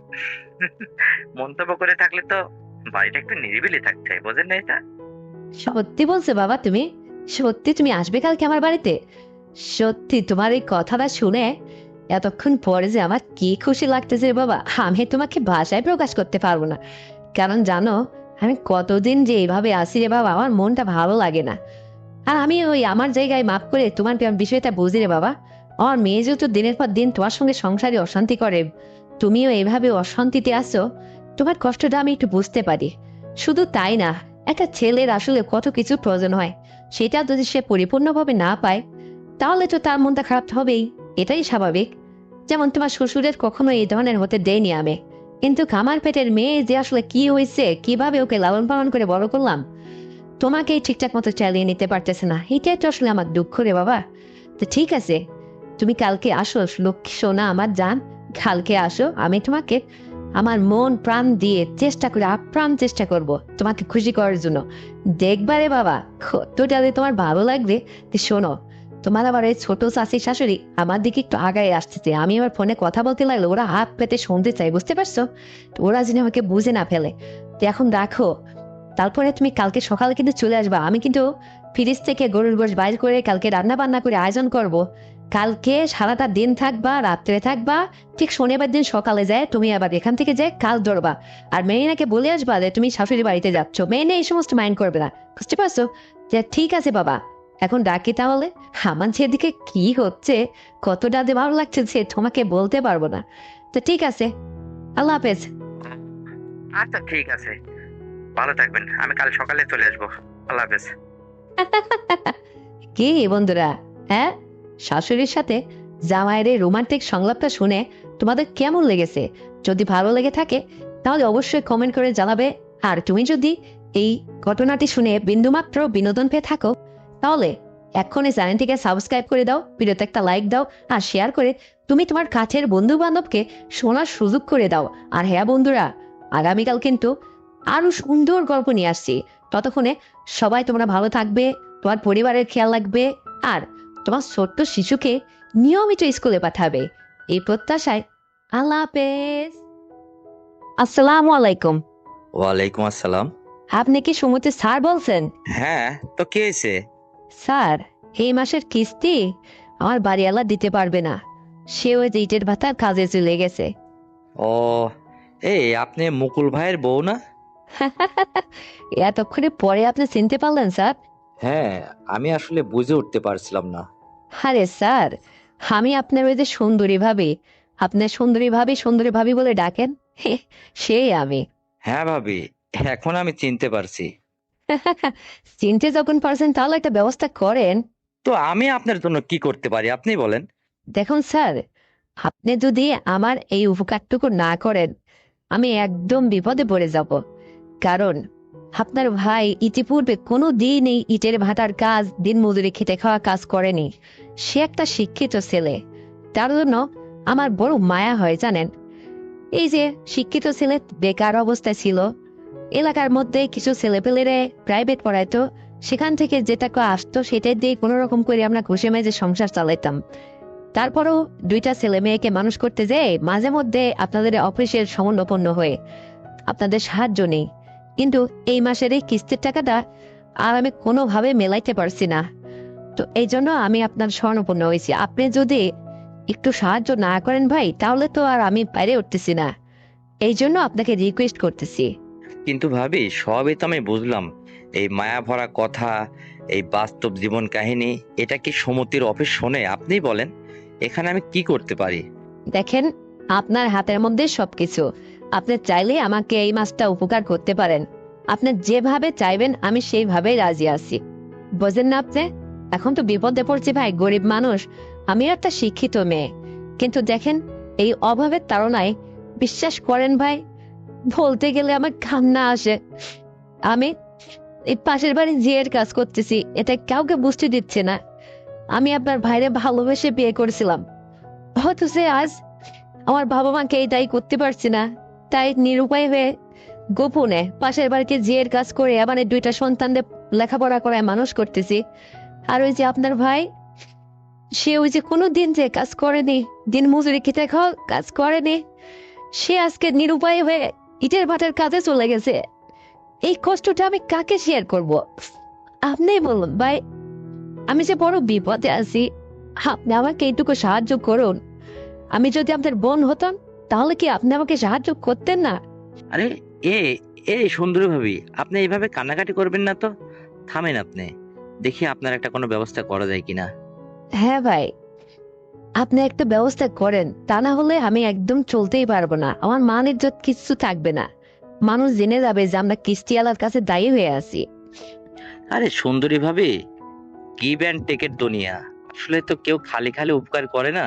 মন্তব্য করে থাকলে তো বাড়িটা একটু নিরিবিলি থাকতে হয়, বোঝেন না এটা? সত্যি বলছো বাবা তুমি? সত্যি তুমি আসবে কালকে আমার বাড়িতে? সত্যি তোমার এই কথাটা শুনে এতক্ষণ পরে যে আমার কি খুশি লাগতেছে রে বাবা, আমি তোমাকে ভাষায় প্রকাশ করতে পারবো না। কারণ জানো, আমি কতদিন যে এইভাবে আসি রে বাবা, আমার মনটা ভালো লাগে না। আর আমি ওই আমার জায়গায় মাফ করে তোমার বিষয়টা বুঝি রে বাবা। আমার মেয়ে যেহেতু দিনের পর দিন তোমার সঙ্গে সংসারে অশান্তি করে, তুমিও এইভাবে অশান্তিতে আসো, তোমার কষ্টটা আমি একটু বুঝতে পারি। শুধু তাই না, একটা ছেলের আসলে কত কিছু প্রয়োজন হয়, সেটা যদি সে পরিপূর্ণভাবে না পায়, তাহলে তো তার মনটা খারাপ হবেই। এটাই স্বাভাবিক। যেমন তোমার শ্বশুরের কখনো এই ধরনের হতে দেয়নি আমি, কিন্তু আমার পেটের মেয়ে যে আসলে কি হয়েছে, কিভাবে ওকে লালন পালন করে বড় করলাম, তোমাকেই ঠিকঠাক মতো চালিয়ে নিতে পারতেছে না, এটাই তো আসলে আমার দুঃখ রে বাবা। তো ঠিক আছে, তুমি কালকে আসো লক্ষ্মী সোনা আমার জান। কালকে আসো, আমি তোমাকে আমার মন প্রাণ দিয়ে চেষ্টা করে, আপ্রাণ চেষ্টা করব তোমাকে খুশি করার জন্য। দেখবারে বাবা, কতটা যে তোমার ভালো লাগবে। তো শোনো, তোমার আবার এই ছোট চাষি শাশুড়ি আমার দিকে একটু আগায় আসতেছে। আমি আবার ফোনে কথা বলতে লাগলো, ওরা হাত পেতে শুনতে চাই, বুঝতে পারছো? তো ওরা যেন আমাকে বুঝে না ফেলে। তো এখন রাখো, তারপরে তুমি কালকে সকালে কিন্তু চলে আসবা। আমি কিন্তু ফ্রিজ থেকে গরুর গোশ বাইর করে কালকে রান্না বান্না করে আয়োজন করব। কালকে সারাটা দিন থাকবা, রাত্রে থাকবা, ঠিক শনিবার দিন সকালে যায় তুমি আবার এখান থেকে যায় কাল ধরবা। আর মেয়েনাকে বলে আসবা যে তুমি শাশুড়ি বাড়িতে যাচ্ছ। মেয়েনে এই সমস্ত মাইন্ড করবে না, বুঝতে পারছো? যে ঠিক আছে বাবা, এখন ডাকি তাহলে। আমার যেদিকে কি হচ্ছে, কতটা যে ভালো লাগছে সে তোমাকে বলতে পারবো না। তো ঠিক আছে, আল্লাহ হাফেজ। আচ্ছা ঠিক আছে, ভালো থাকবেন। আমি কাল সকালে চলে আসবো। আল্লাহ হাফেজ। কি বন্ধুরা, হ্যাঁ, শাশুড়ির সাথে জামাইয়ের এই রোমান্টিক সংলাপটা শুনে তোমাদের কেমন লেগেছে? যদি ভালো লেগে থাকে তাহলে অবশ্যই কমেন্ট করে জানাবে। আর তুমি যদি এই ঘটনাটি শুনে বিন্দুমাত্র বিনোদন পেয়ে থাকো, তাহলে এক্ষুনি চ্যানেলটিকে সাবস্ক্রাইব করে দাও, ভিডিওতে একটা লাইক দাও, আর শেয়ার করে তুমি তোমার কাছের বন্ধু বান্ধবকে শোনার সুযোগ করে দাও। আর হ্যাঁ বন্ধুরা, আগামীকাল কিন্তু আরো সুন্দর গল্প নিয়ে আসছি। ততক্ষণে সবাই তোমরা ভালো থাকবে, তোমার পরিবারের খেয়াল রাখবে, আর তোমার ছোট্ট শিশুকে নিয়মিত স্কুলে পাঠাবে, এই প্রত্যাশায় আল্লাহ হাফেজ। আসসালামু আলাইকুম। ওয়ালাইকুম আসসালাম। আপনি কি সুমতি স্যার বলছেন? হ্যাঁ, তো কে হয়েছে? স্যার, এই মাসের কিস্তি আমার বাড়িওয়ালা দিতে পারবে না। সে ওই যে ইটের ভাতার কাজে চলে গেছে। ও, এই আপনি মুকুল ভাইয়ের বউ না? এতক্ষণে পরে আপনি চিনতে পারলেন স্যার? হ্যাঁ, আমি আসলে বুঝে উঠতে পারছিলাম না। আরে স্যার, আমি আপনার ওই যে সুন্দরী ভাবি, আপনার সুন্দরী ভাবি বলে ডাকেন, সেই আমি। হ্যাঁ ভাবি, এখন আমি চিনতে পারছি। চিনতে যখন পারছেন তাহলে একটা ব্যবস্থা করেন। তো আমি আপনার জন্য কি করতে পারি আপনি বলেন। দেখুন স্যার, আপনি যদি আমার এই উপকারটুকু না করেন, আমি একদম বিপদে পড়ে যাব। কারণ আপনার ভাই ইতিপূর্বে কোনো দিন এই ইটের ভাটার কাজ, দিন মজুরি খেটে খাওয়া কাজ করেনি। সে একটা শিক্ষিত ছেলে, তার জন্য আমার বড় মায়া হয় জানেন। এই যে শিক্ষিত ছেলে বেকার অবস্থায় ছিল, এলাকার মধ্যে কিছু ছেলেপেলেরে প্রাইভেট পড়াইতো, সেখান থেকে যে টাকা আসতো সেটাই দিয়ে কোনো রকম করে আমরা ঘুষে মেজে সংসার চালাইতাম। তারপরও দুইটা ছেলে মেয়েকে মানুষ করতে যেয়ে মাঝে মধ্যে আপনাদের অফিসের সমন্বপন্ন হয়ে আপনাদের সাহায্য নেই। কিন্তু এই মাসের এই কিস্তির টাকাটা আর আমি কোনোভাবে মেলাইতে পারছি না। তো এই জন্য আমি আপনার স্বর্ণপন্ন হয়েছি। আপনি যদি একটু সাহায্য না করেন ভাই, তাহলে তো আর আমি বাইরে উঠতেছি না। এই জন্য আপনাকে রিকোয়েস্ট করতেছি। কিন্তু ভাবি, সবই তো আমি বুঝলাম। এই মায়া ভরা কথা, এই বাস্তব জীবন কাহিনী, এটা কি সমতির অফিস শোনে? আপনিই বলেন, এখানে আমি কি করতে পারি? দেখেন, আপনার হাতের মধ্যে সবকিছু। আপনি চাইলে আমাকে এই মাসটা উপকার করতে পারেন। আপনি যেভাবে চাইবেন আমি সেইভাবেই রাজি আছি। বোঝেন না আপনি? এখন তো বিপদে পড়ছি ভাই, গরিব মানুষ। আমি একটা শিক্ষিত মেয়ে, কিন্তু দেখেন এই অভাবের তাড়নায়, বিশ্বাস করেন ভাই, বলতে গেলে আমার কান্না আসে। আমি এই পাশের বাড়ি জিয়ের কাজ করতেছি, এটা কাউকে বুঝতে দিচ্ছে না। আমি আপনার ভাইরে ভালোবেসে বিয়ে করেছিলাম, হয়তো সে আজ আমার বাবা মাকে এই দায়ী করতে পারছি না, তাই নিরুপায় হয়ে গোপনে পাশের বাড়িতে জিয়ের কাজ করে আমার এই দুইটা সন্তানদের লেখাপড়া করায় মানুষ করতেছি। আর ওই যে আপনার ভাই, সে ওই যে কোনো দিন যে কাজ করেনি, দিন মজুরি খেতে খাওয়া কাজ করেনি, সে আজকে নিরুপায় হয়ে ইটের ভাটার কাজে চলে গেছে। এই কষ্টটা আমি কাকে শেয়ার করব? আপনি বলুন ভাই, আমি যে বড় বিপদে আছি, আপনি আমাকে এইটুকু সাহায্য করুন। আমি যদি আপনার বোন হতাম, তাহলে কি আপনি আমাকে সাহায্য করতেন না? আরে এ এই সুন্দরী ভাবি, আপনি এইভাবে কান্নাকাটি করবেন না তো। থামেন আপনি, দেখি আপনার একটা কোনো ব্যবস্থা করা যায় কিনা। হ্যাঁ ভাই, আপনি একটা ব্যবস্থা করেন, তা না হলে আমি একদম চলতেই পারবো না, আমার মান ইজ্জত কিচ্ছু থাকবে না। মানুষ জেনে যাবে যে আমরা কিস্তিওয়ালার কাছে দায়ী হয়ে আছি। আরে সুন্দরী ভাবি, গিভ অ্যান্ড টেকের দুনিয়া, আসলে তো কেউ খালি খালি উপকার করে না।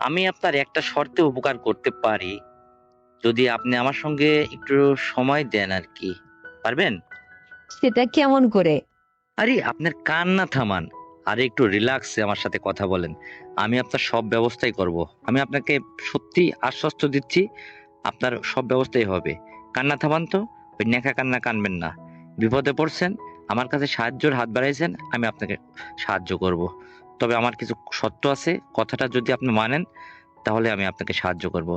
আমি আপনার একটা শর্তে উপকার করতে পারি, যদি আপনি আমার সঙ্গে একটু সময় দেন আর কি। পারবেন? সেটা কেমন করে? আরে আপনার কান্না থামান, আর একটু রিল্যাক্সে আমার সাথে কথা বলেন। আমি আপনার সব ব্যবস্থাই করব। আমি আপনাকে সত্যি আশ্বস্ত দিচ্ছি, আপনার সব ব্যবস্থাই হবে। কান্না থামান তো, ওই নেকা কান্না কানবেন না। বিপদে পড়ছেন, আমার কাছে সাহায্যের হাত বাড়াইছেন, আমি আপনাকে সাহায্য করব। তবে আমার কিছু শর্ত আছে, কথাটা যদি আপনি মানেন তাহলে আমি আপনাকে সাহায্য করব।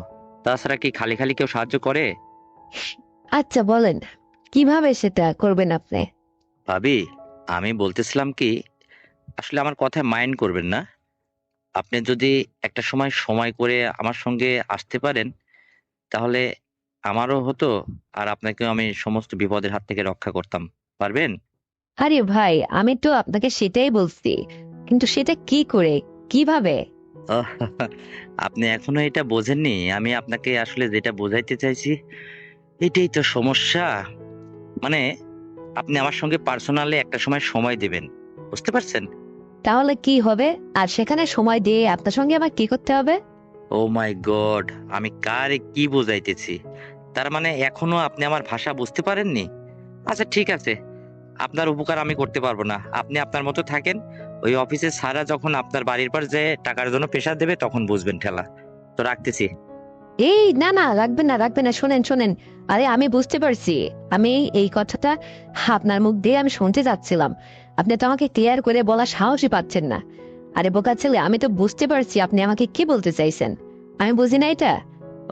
তাছাড়া কি খালি খালি কেউ সাহায্য করে? আচ্ছা বলেন, কিভাবে সেটা করবেন আপনি? ভাবি, আমি বলতেছিলাম কি, আসলে আমার কথায় মাইন্ড করবেন না। আপনি যদি একটা সময় সময় করে আমার সঙ্গে আসতে পারেন, তাহলে আমারও হতো, আর আপনাকেও আমি সমস্ত বিপদের হাত থেকে রক্ষা করতাম। পারবেন? আরে ভাই, আমি তো আপনাকে সেটাই বলছি, কিন্তু সেটা কি করে, কিভাবে? আহ, আপনি এখনো এটা বোঝেননি। আমি আপনাকে আসলে যেটা বোঝাইতে চাইছি, এটাই তো সমস্যা। মানে আপনি আমার সঙ্গে পার্সোনালি একটা সময় সময় দিবেন, বুঝতে পারছেন? তাহলে কি হবে? আর সেখানে সময় দিয়ে আপনার সঙ্গে আমার কি করতে হবে? ও মাই গড, আমি কারে কি বোঝাইতেছি? তার মানে এখনো আপনি আমার ভাষা বুঝতে পারেননি? আচ্ছা ঠিক আছে, আপনার উপকার আমি করতে পারবো না, আপনি আপনার মতো থাকেন। ওই অফিসের স্যাররা যখন আপনার বাড়ির পর যে টাকার জন্য প্রেশার দেবে, তখন বুঝবেন ঠেলা। তো রাখতেছি। এই না না, রাখবেন না রাখবেন না, শোনেন শোনেন। আরে আমি বুঝতে পারছি, আমি এই কথাটা আপনার মুখ দিয়ে আমি শুনতে যাচ্ছিলাম, আপনি তো আমাকে ক্লিয়ার করে বলার সাহসই পাচ্ছেন না। আরে বোকা ছেলে, আমি তো বুঝতে পারছি আপনি আমাকে কি বলতে চাইছেন। আমি বুঝি না এটা?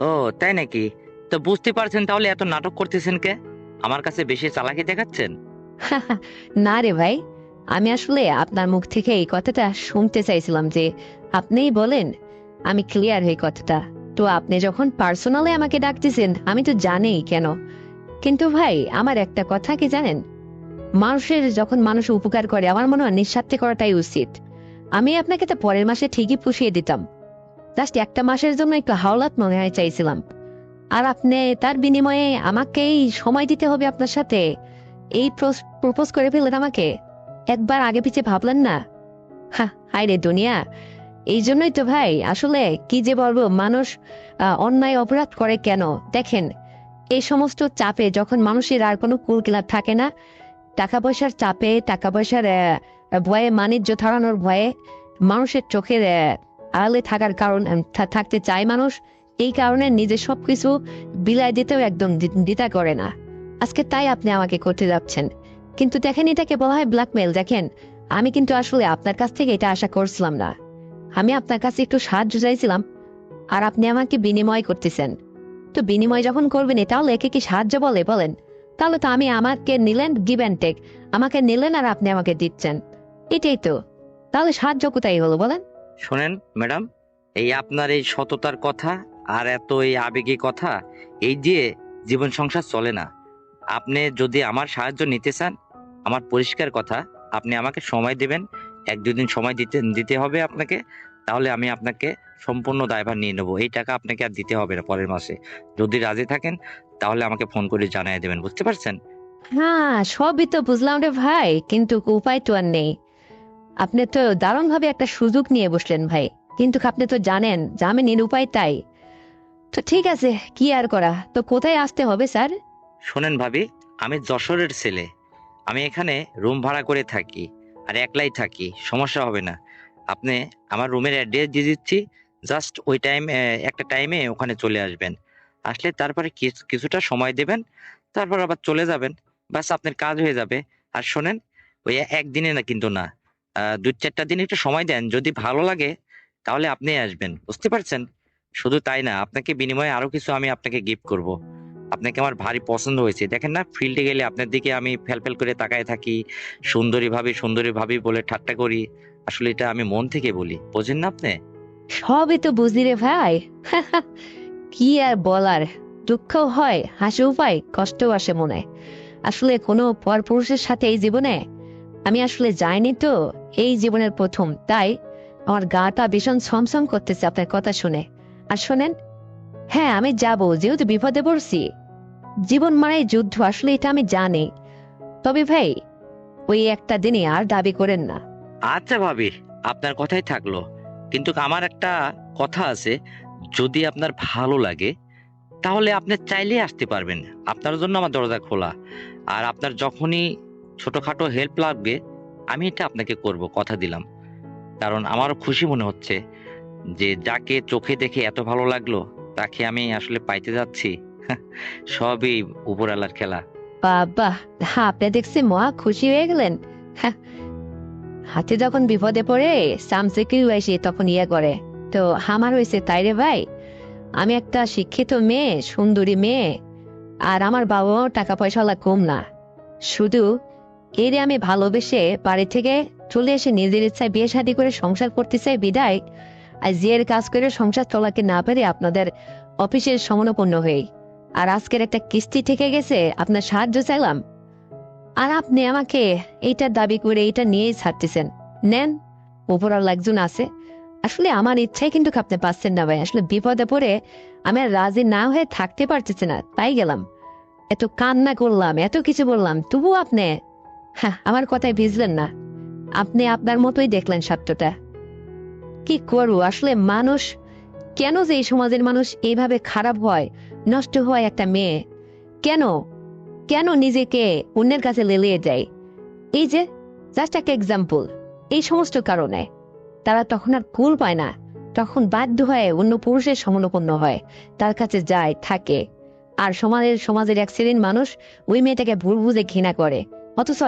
ও তাই নাকি? তো বুঝতে পারছেন, তাহলে এত নাটক করতেছেন কে? আমার কাছে বেশি চালাকি দেখাচ্ছেন? না রে ভাই, আমি আসলে আপনার মুখ থেকে এই কথাটা শুনতে চাইছিলাম যে আপনিই বলেন, আমি ক্লিয়ার হই কথাটা। তো আপনি যখন পার্সোনালি আমাকে ডাকতেছেন, আমি তো জানিই কেন। কিন্তু ভাই, আমার একটা কথা কি জানেন, মানুষের যখন মানুষ উপকার করে, আমার মনে হয় নিঃস্বার্থে করাটাই উচিত। আমি আপনাকে তো পরের মাসে ঠিকই পুষিয়ে দিতাম, জাস্ট একটা মাসের জন্য একটু হাওলাত মনে হয় চাইছিলাম। আর আপনি তার বিনিময়ে আমাকেই সময় দিতে হবে আপনার সাথে, এই প্রপোজ করে ফেললেন আমাকে। একবার আগে পিছে ভাবলেন না? হায় রে দুনিয়া। এই জন্যই তো ভাই, আসলে কি যে বলবো, মানুষ অন্যায় অপরাধ করে কেন দেখেন, এই সমস্ত চাপে যখন মানুষের আর কোনো কুলকিলার থাকে না, টাকা পয়সার চাপে, টাকা পয়সার ভয়ে, বাণিজ্য হারানোর ভয়ে, মানুষের চোখের আড়ালে থাকার কারণ থাকতে চায় মানুষ, এই কারণে নিজের সবকিছু বিলাই দিতেও একদম দ্বিধা করে না। আজকে তাই আপনি আমাকে করতে যাচ্ছেন, কিন্তু দেখেন এটাকে বলা হয় ব্ল্যাকমেল। দেখেন, আমি কিন্তু আসলে আপনার কাছ থেকে এটা আশা করছিলাম না। আমি আপনার কাছে একটু সাহায্য চাইছিলাম, আর আপনি আমাকে বিনিময় করতেছেন। তো বিনিময় যখন করবেন, তাহলে একে কি সাহায্য বলে বলেন? তাহলে তো আমি, আমাকে নিলেন গিভ অ্যান্ড টেক, আমাকে নিলেন আর আপনি আমাকে দিচ্ছেন, এটাই তো। তাহলে সাহায্য কোথায় হলো বলেন? শোনেন ম্যাডাম, এই আপনার এই সততার কথা আর এত এই আবেগী কথা, এই দিয়ে জীবন সংসার চলে না। আপনি যদি আমার সাহায্য নিতে চান, আমার পরিষ্কার কথা, আপনি আমাকে সময় দিবেন। 1-2 দিন সময় দিতে দিতে হবে আপনাকে, তাহলে আমি আপনাকে সম্পূর্ণ দায়ভার নিয়ে নেবো। এই টাকা আপনাকে আর দিতে হবে না পরের মাসে। যদি রাজি থাকেন, তাহলে আমাকে ফোন করে জানিয়ে দেবেন, বুঝতে পারছেন? হ্যাঁ, সবই তো বুঝলাম রে ভাই, কিন্তু উপায় তো আর নেই। আপনি তো দারুণ ভাবে একটা সুযোগ নিয়ে বসলেন ভাই, কিন্তু আপনি তো জানেন যে আমি নিরুপায় তাই। তো ঠিক আছে, কি আর করা, তো কোথায় আসতে হবে স্যার? শোনেন ভাবি, আমি যশোরের ছেলে। আমি এখানে রুম ভাড়া করে থাকি, আর একলাই থাকি, সমস্যা হবে না। আপনি আমার রুমের অ্যাড্রেস দিয়ে দিচ্ছি, জাস্ট ওই একটা টাইমে ওখানে চলে আসবেন। আসলে তারপরে কিছুটা সময় দেবেন, তারপর আবার চলে যাবেন। বাস আপনার কাজ হয়ে যাবে। আর শোনেন, ওই একদিনে না কিন্তু না, 2-4টা দিন একটু সময় দেন। যদি ভালো লাগে তাহলে আপনি আসবেন, বুঝতে পারছেন? শুধু তাই না, আপনাকে বিনিময়ে আরো কিছু আমি আপনাকে গিফট করব। আপনাকে আমার ভারী পছন্দ হয়েছে। দেখেন না, ফিল্ডে গেলে আপনার দিকে আমি ফ্যাল ফ্যাল করে তাকায় থাকি, সুন্দরী ভাবি বলে ঠাট্টা করি। আসলে এটা আমি মন থেকে বলি, বোঝেন না আপনি? সবই তো বুঝলি রে ভাই। কি আর বলার, দুঃখও হয়, হাসিও পায়, কষ্টও আসে মনে। আসলে কোনো পরপুরুষের সাথে এই জীবনে আমি আসলে যাইনি তো, এই জীবনের প্রথম, তাই আমার গাটা ভীষণ ছমছম করতেছে আপনার কথা শুনে। আর শোনেন, হ্যাঁ আমি যাব, যেহেতু বিপদে পড়ছি। জীবন মানে যুদ্ধ, আসলে এটা আমি জানি। তবে ভাই, ওই একটা দিনই আর দাবি করেন না। আচ্ছা ভাবি, আপনার কথাই থাকলো। কিন্তু আমার একটা কথা আছে, যদি আপনার ভালো লাগে তাহলে আপনি চাইলেই আসতে পারবেন। আপনার জন্য আমার দরজা খোলা। আর আপনার যখনই ছোটখাটো হেল্প লাগবে, আমি এটা আপনাকে করব, কথা দিলাম। কারণ আমারও খুশি মনে হচ্ছে যে যাকে চোখে দেখে এত ভালো লাগলো, তাকে আমি আসলে পাইতে যাচ্ছি। সবই উপরওয়ালার খেলা। বাবা, হ্যাঁ আপনি দেখছি মহা খুশি হয়ে গেলেন। হ্যাঁ, হাতে যখন বিপদে পড়ে সামসে কেউ এসে তখন ইয়ে করে। তো আমার হয়েছে তাই রে ভাই, আমি একটা শিক্ষিত মেয়ে, সুন্দরী মেয়ে, আর আমার বাবাও টাকা পয়সাওয়ালা কম না। শুধু এরে আমি ভালোবেসে বাড়ি থেকে চলে এসে নিজের ইচ্ছায় বিয়ে শাদী করে সংসার করতে চাই বিদায়, আর জের কাজ করে সংসার চলাকে না পেরে আপনাদের অফিসের সমানোপন্ন হয়ে আর আজকের একটা কিস্তি থেকে গেছে, আপনার সাহায্য চাইলাম। আর আপনি আমাকে এইটার দাবি করে এইটা নিয়েই ছাড়তেছেন। নেন, উপরাল একজন আছে। আসলে আমার ইচ্ছাই কিন্তু আপনি পাচ্ছেন না ভাই, আসলে বিপদে পড়ে আমি আর রাজি না হয়ে থাকতে পারতেছি না, তাই গেলাম। এত কান্না করলাম, এত কিছু বললাম, তবু আপনি, হ্যাঁ, আমার কথায় ভিজলেন না। আপনি আপনার মতোই দেখলেন সত্যটা। কি করবো আসলে, মানুষ কেন যে এই সমাজের মানুষ এইভাবে খারাপ হয়, নষ্ট হয় একটা মেয়ে, কেন কেন নিজেকে অন্যের কাছে লেলিয়ে যায়? এই যে জাস্ট একটা এক্সাম্পল, এই সমস্ত কারণে তারা তখন আর কুল পায় না, তখন বাধ্য হয়ে অন্য পুরুষের সমানোপন্ন হয়, তার কাছে যায় থাকে। আর সমাজের এক শ্রেণীর মানুষ ওই মেয়েটাকে ভুল বুঝে ঘৃণা করে। অথচ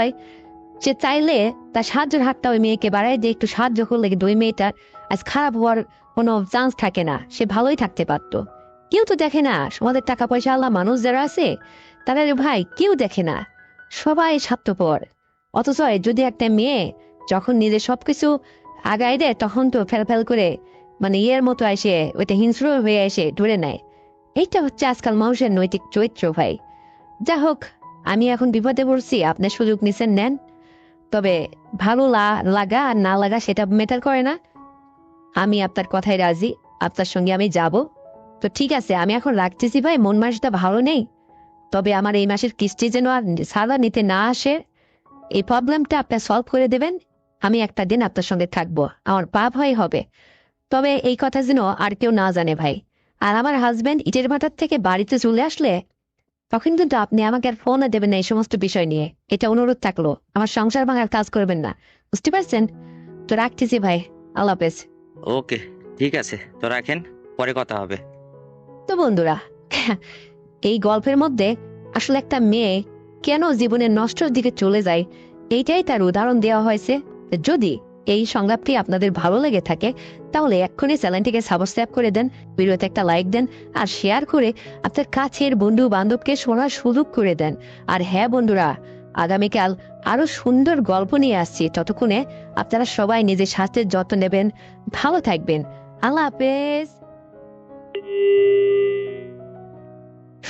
সে চাইলে তার সাহায্যের হাতটা ওই মেয়েকে বাড়ায় দিয়ে একটু সাহায্য করলে কিন্তু ওই মেয়েটার আজ খারাপ হওয়ার কোনো চান্স থাকে না, সে ভালোই থাকতে পারতো। কেউ তো দেখে না সমাজের টাকা পয়সা আল্লাহ মানুষ যারা আছে, তাদের ভাই কেউ দেখে না, সবাই স্বার্থপর। অথচ যদি একটা মেয়ে যখন নিজে সবকিছু আগায় দেয়, তখন তো ফেল ফেল করে মানে ইয়ের মতো এসে ওইটা হিংস্র হয়ে এসে ধরে নেয়। এইটা হচ্ছে আজকাল মানুষের নৈতিক চরিত্র ভাই। যা হোক, আমি এখন বিপদে পড়ছি, আপনার সুযোগ নিছেন, নেন। তবে ভালো লাগা আর না লাগা সেটা ম্যাটার করে না। আমি আপনার কথায় রাজি, আপনার সঙ্গে আমি যাব। তো ঠিক আছে, আমি এখন রাখতেছি ভাই, মন মানসিকতা ভালো নেই। তবে আমার এই মাসের কিস্তি যেন আর সাদা নিতে না আসে, এই প্রবলেমটা আপনার সলভ করে দেবেন। আমি একটা দিন আপনার সঙ্গে থাকবো, আমার পাপ হয় হবে। তবে এই কথা যেন আর কেউ না জানে ভাই। আর আমার হাজবেন্ড ইটের ভাটার থেকে বাড়িতে চলে আসলে তখন কিন্তু আপনি আমাকে আর ফোনও দেবেন না এই সমস্ত বিষয় নিয়ে, এটা অনুরোধ থাকলো। আমার সংসার ভাঙার কাজ করবেন না, বুঝতে পারছেন? তো রাখতেছি ভাই, আল্লাহ হাফেজ। ওকে, ঠিক আছে, তো রাখেন, পরে কথা হবে। তো বন্ধুরা, এই গল্পের মধ্যে আসলে একটা মেয়ে কেন জীবনের নষ্টর দিকে চলে যায়, এইটাই তার উদাহরণ দেওয়া হয়েছে। যদি এই সংলাপটি আপনাদের ভালো লেগে থাকে, তাহলে এক্ষুনি চ্যানেলটিকে সাবস্ক্রাইব করে দেন, ভিডিওতে একটা লাইক দেন, আর শেয়ার করে আপনার কাছের বন্ধু বান্ধবকে শোনার সুযোগ করে দেন। আর হ্যাঁ বন্ধুরা, আগামীকাল আরো সুন্দর গল্প নিয়ে আসছি। ততক্ষণে আপনারা সবাই নিজের স্বাস্থ্যের যত্ন নেবেন, ভালো থাকবেন। আল্লাহ হাফেজ।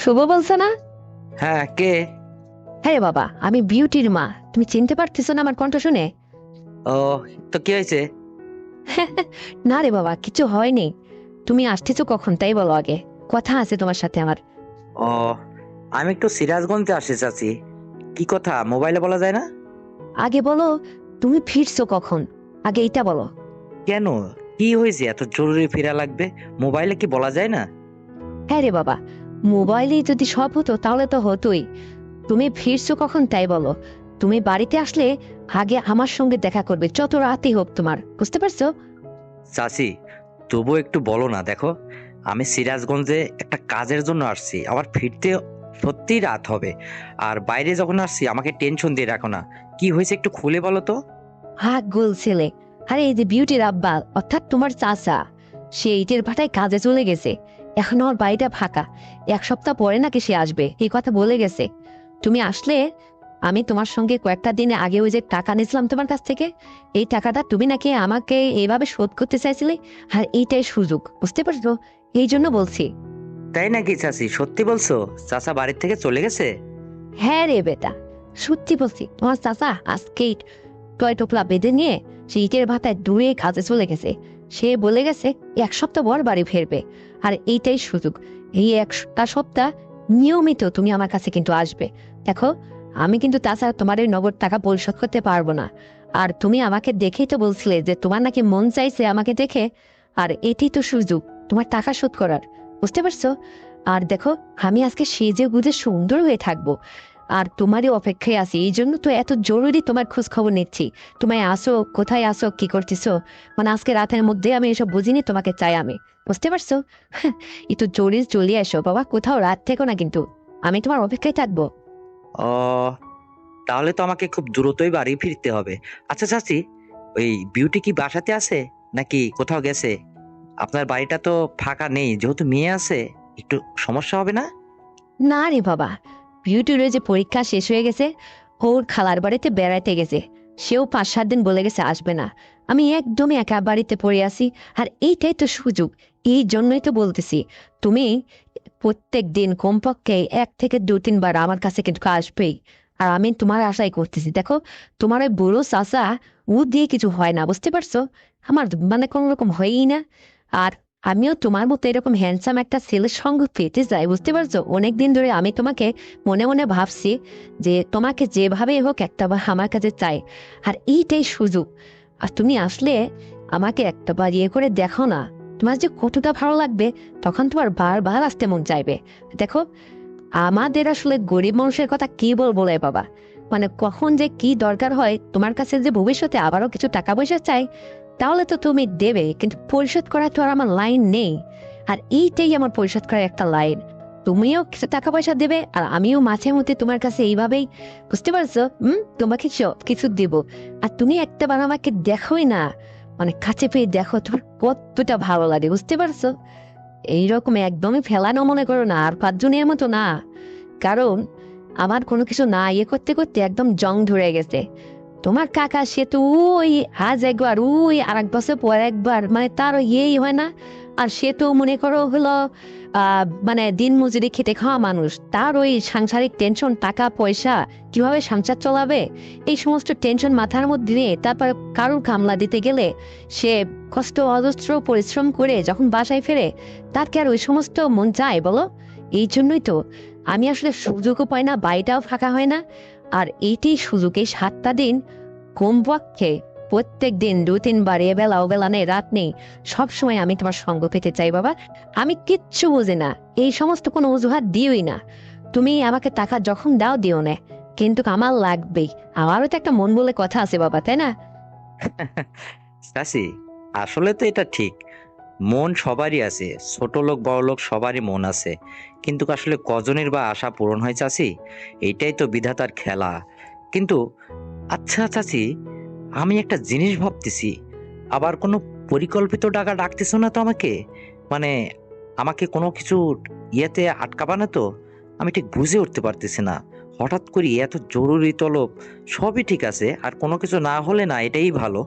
শুভ বলছো না? হ্যাঁ, কে? হ্যাঁ বাবা, আমি বিউটির মা। তুমি চিনতে পারতেছো না আমার কণ্ঠ শুনে? ও, তো কি হয়েছে? না রে বাবা, কিছু হয়নি। তুমি আসতেছো কখন তাই বলো আগে, কথা আছে তোমার সাথে আমার। ও, আমি একটু সিরাজগঞ্জে আসি চাচি। কি কথা মোবাইলে বলা যায় না? আগে বলো, তুমি ফিরছো কখন? আগে এইটা বলো। কেন, কি হয়েছে এত জরুরি ফিরা লাগবে? মোবাইলে কি বলা যায় না? হ্যাঁ রে বাবা, মোবাইলে যদি সব হতো তাহলে তো হতোই। তুমি ফিরছো কখন তাই বলো। তুমি বাড়িতে আসলে আগে আমার সঙ্গে দেখা করবে, যত রাতই হোক তোমার, বুঝতে পারছো? চাচি, তবু একটু বলো না। দেখো, আমি সিরাজগঞ্জে একটা কাজের জন্য আসছি, আমার ফিরতে সত্যিই রাত হবে। আর বাইরে যখন আসছি আমাকে টেনশন দিয়ে রাখো না। কি হয়েছে একটু খুলে বলো তো। হ্যাঁ গোল ছেলে। আরে এই যে বিউটির আব্বা অর্থাৎ তোমার চাচা, সে ইটের ভাটায় কাজে চলে গেছে। এখন ওর বাড়িটা ফাঁকা, 1 সপ্তাহ পরে নাকি সে আসবে, এই কথা বলে গেছে। তুমি আসলে আমি তোমার সঙ্গে কয়েকটা দিনে আগে ওই যে টাকা নিয়েছিলাম তোমার কাছ থেকে, এই টাকাটা তুমি নাকি আমাকে এইভাবে শোধ করতে চাইছিলে। আর এইটাই সুযোগ, বুঝতে পারছো? এই জন্য বলছি। তাই নাকি চাচি? সত্যি বলছো চাচা বাড়ির থেকে চলে গেছে? হ্যাঁ রে বেটা, সত্যি বলছি, তোমার চাচা আজকেই টয় টোপলা বেঁধে নিয়ে সে ইটের ভাতায় দূরে কাজে চলে গেছে। সে বলে গেছে 1 সপ্তাহ পর বাড়ি ফিরবে। আর এইটাই সুযোগ, এই 1 সপ্তাহ নিয়মিত তুমি আমার কাছে কিন্তু আসবে। দেখো, আমি কিন্তু তাছাড়া তোমার এই নগদ টাকা পরিশোধ করতে পারবো না। আর তুমি আমাকে দেখেই তো বলছিলে যে তোমার নাকি মন চাইছে আমাকে দেখে। আর এটি তো সুযোগ তোমার টাকা শোধ করার, বুঝতে পারছো? আর দেখো, আমি আজকে সেজে গুজে সুন্দর হয়ে থাকবো, আর তোমারই অপেক্ষায় আছি। এই জন্য তো এত জরুরি তোমার খোঁজ খবর নিচ্ছি। তোমায় আসো, কোথায় আসো, কি করতেছো। মানে আজকে রাতের মধ্যে আমি এসব বুঝিনি, তোমাকে চাই আমি, বুঝতে পারছো? একটু জরুরি চলে এসো বাবা, কোথাও রাত থেকো না কিন্তু, আমি তোমার অপেক্ষায় থাকবো। ও, তাহলে তো আমাকে খুব দ্রুতই বাড়ি ফিরতে হবে। আচ্ছা চাচি, ওই বিউটি কি বাসাতে আছে নাকি কোথাও গেছে? আপনার বাড়িটা তো ফাঁকা নেই, যেহেতু মেয়ে আছে, একটু সমস্যা হবে না? না রে বাবা, বিউটির ওই যে পরীক্ষা শেষ হয়ে গেছে, ওর খালার বাড়িতে বেড়াইতে গেছে। সেও 5-7 দিন বলে গেছে আসবে না। আমি একদমই একা বাড়িতে পড়ে আছি। আর এইটাই তো সুযোগ, এই জন্যই তো বলতেছি তুমি প্রত্যেক দিন কমপক্ষে 1 থেকে 2-3 বার আমার কাছে কিন্তু আসবেই। আর আমি তোমার আশাই করতেছি। দেখো, তোমার ওই বুড়ো চাচা, ও দিয়ে কিছু হয় না, বুঝতে পারছো? আমার মানে কোনো রকম হয়ই না। আর আমিও তোমার মতো এরকম হ্যান্ডসাম একটা ছেলের সঙ্গ পেতে চাই, বুঝতে পারছো? অনেকদিন ধরে আমি তোমাকে মনে মনে ভাবছি যে তোমাকে যেভাবে হোক একটা বার আমার কাছে চাই। আর এইটাই সুযোগ। আর তুমি আসলে আমাকে একটা বার ইয়ে করে দেখো না, তোমার যে কতটা ভালো লাগবে, তখন তোমার বারবার আসতে মন চাইবে। দেখো, আমাদের আসলে গরিব মানুষের কথা কি বলবো রে বাবা, মানে কখন যে কি দরকার হয়, তোমার কাছে যে ভবিষ্যতে আবারও কিছু টাকা পয়সা চাই, তাহলে তো তুমি দেবে, কিন্তু পরিশোধ করার তো আর আমার লাইন নেই। আর এইটাই আমার পরিশোধ করার একটা লাইন। তুমিও কিছু টাকা পয়সা দেবে, আর আমিও মাঝে মধ্যে তোমার কাছে এইভাবেই, বুঝতে পারছো? তোমাকে সব কিছু দিব। আর তুমি একটাবার আমাকে দেখোই না, মানে কাছে পেয়ে দেখো তোমার কতটা ভালো লাগে, বুঝতে পারছো? এইরকম একদমই ফেলানো মনে করো না, আর 5 জনের মতো না। কারণ আমার কোনো কিছু না ইয়ে করতে করতে একদম জং ধরে গেছে। তোমার কাকা সে তো ওই আজ একবার, ওই আর 1 বছর পর একবার, মানে তারও ইয়েই হয় না। আর সে তো মনে করো হলো মানে দিন মজুরি খেটে খাওয়া মানুষ, তার ওই সাংসারিক টেনশন, টাকা পয়সা, কিভাবে সংসার চলাবে, এই সমস্ত টেনশন মাথার মধ্যে নিয়ে তারপর কারুর কামলা দিতে গেলে সে কষ্ট অজস্র পরিশ্রম করে যখন বাসায় ফেরে, তার কি আর ওই সমস্ত মন চায় বলো? এই জন্যই তো আমি আসলে সুযোগও পাই না, বাড়িটাও ফাঁকা হয় না। আর এইটি সুযোগে 7টা দিন কমপক্ষে প্রত্যেক দিন 2-3 বার, এবেলা ওবেলা নেই, রাত নেই, সবসময় আমি তোমার সঙ্গ পেতে চাই বাবা। আমি কিচ্ছু বুঝি না, এই সমস্ত কোনো অজুহাত দিওই না। তুমি আমাকে টাকা যখন দাও দিও না, কিন্তু আমার লাগবেই। আমারও তো একটা মন বলে কথা আছে বাবা, তাই না? চাচি, আসলে তো এটা ঠিক, মন সবারই আছে, ছোট লোক বড় লোক সবারই মন আছে, কিন্তু আসলে কজনের বা আশা পূরণ হয় চাচি? এইটাই তো বিধাতার খেলা। কিন্তু আচ্ছা চাচি, আমি একটা জিনিস ভাবতেছি, আবার কোনো পরিকল্পিত টাকা ডাকতেছো না তো আমাকে? মানে আমাকে কোনো কিছু ইয়েতে আটকাবা না তো? আমি ঠিক বুঝে উঠতে পারতেছি না, হঠাৎ করে এত জরুরি তলব। সবই ঠিক আছে, আর কোনো কিছু না হলে না এটাই ভালো,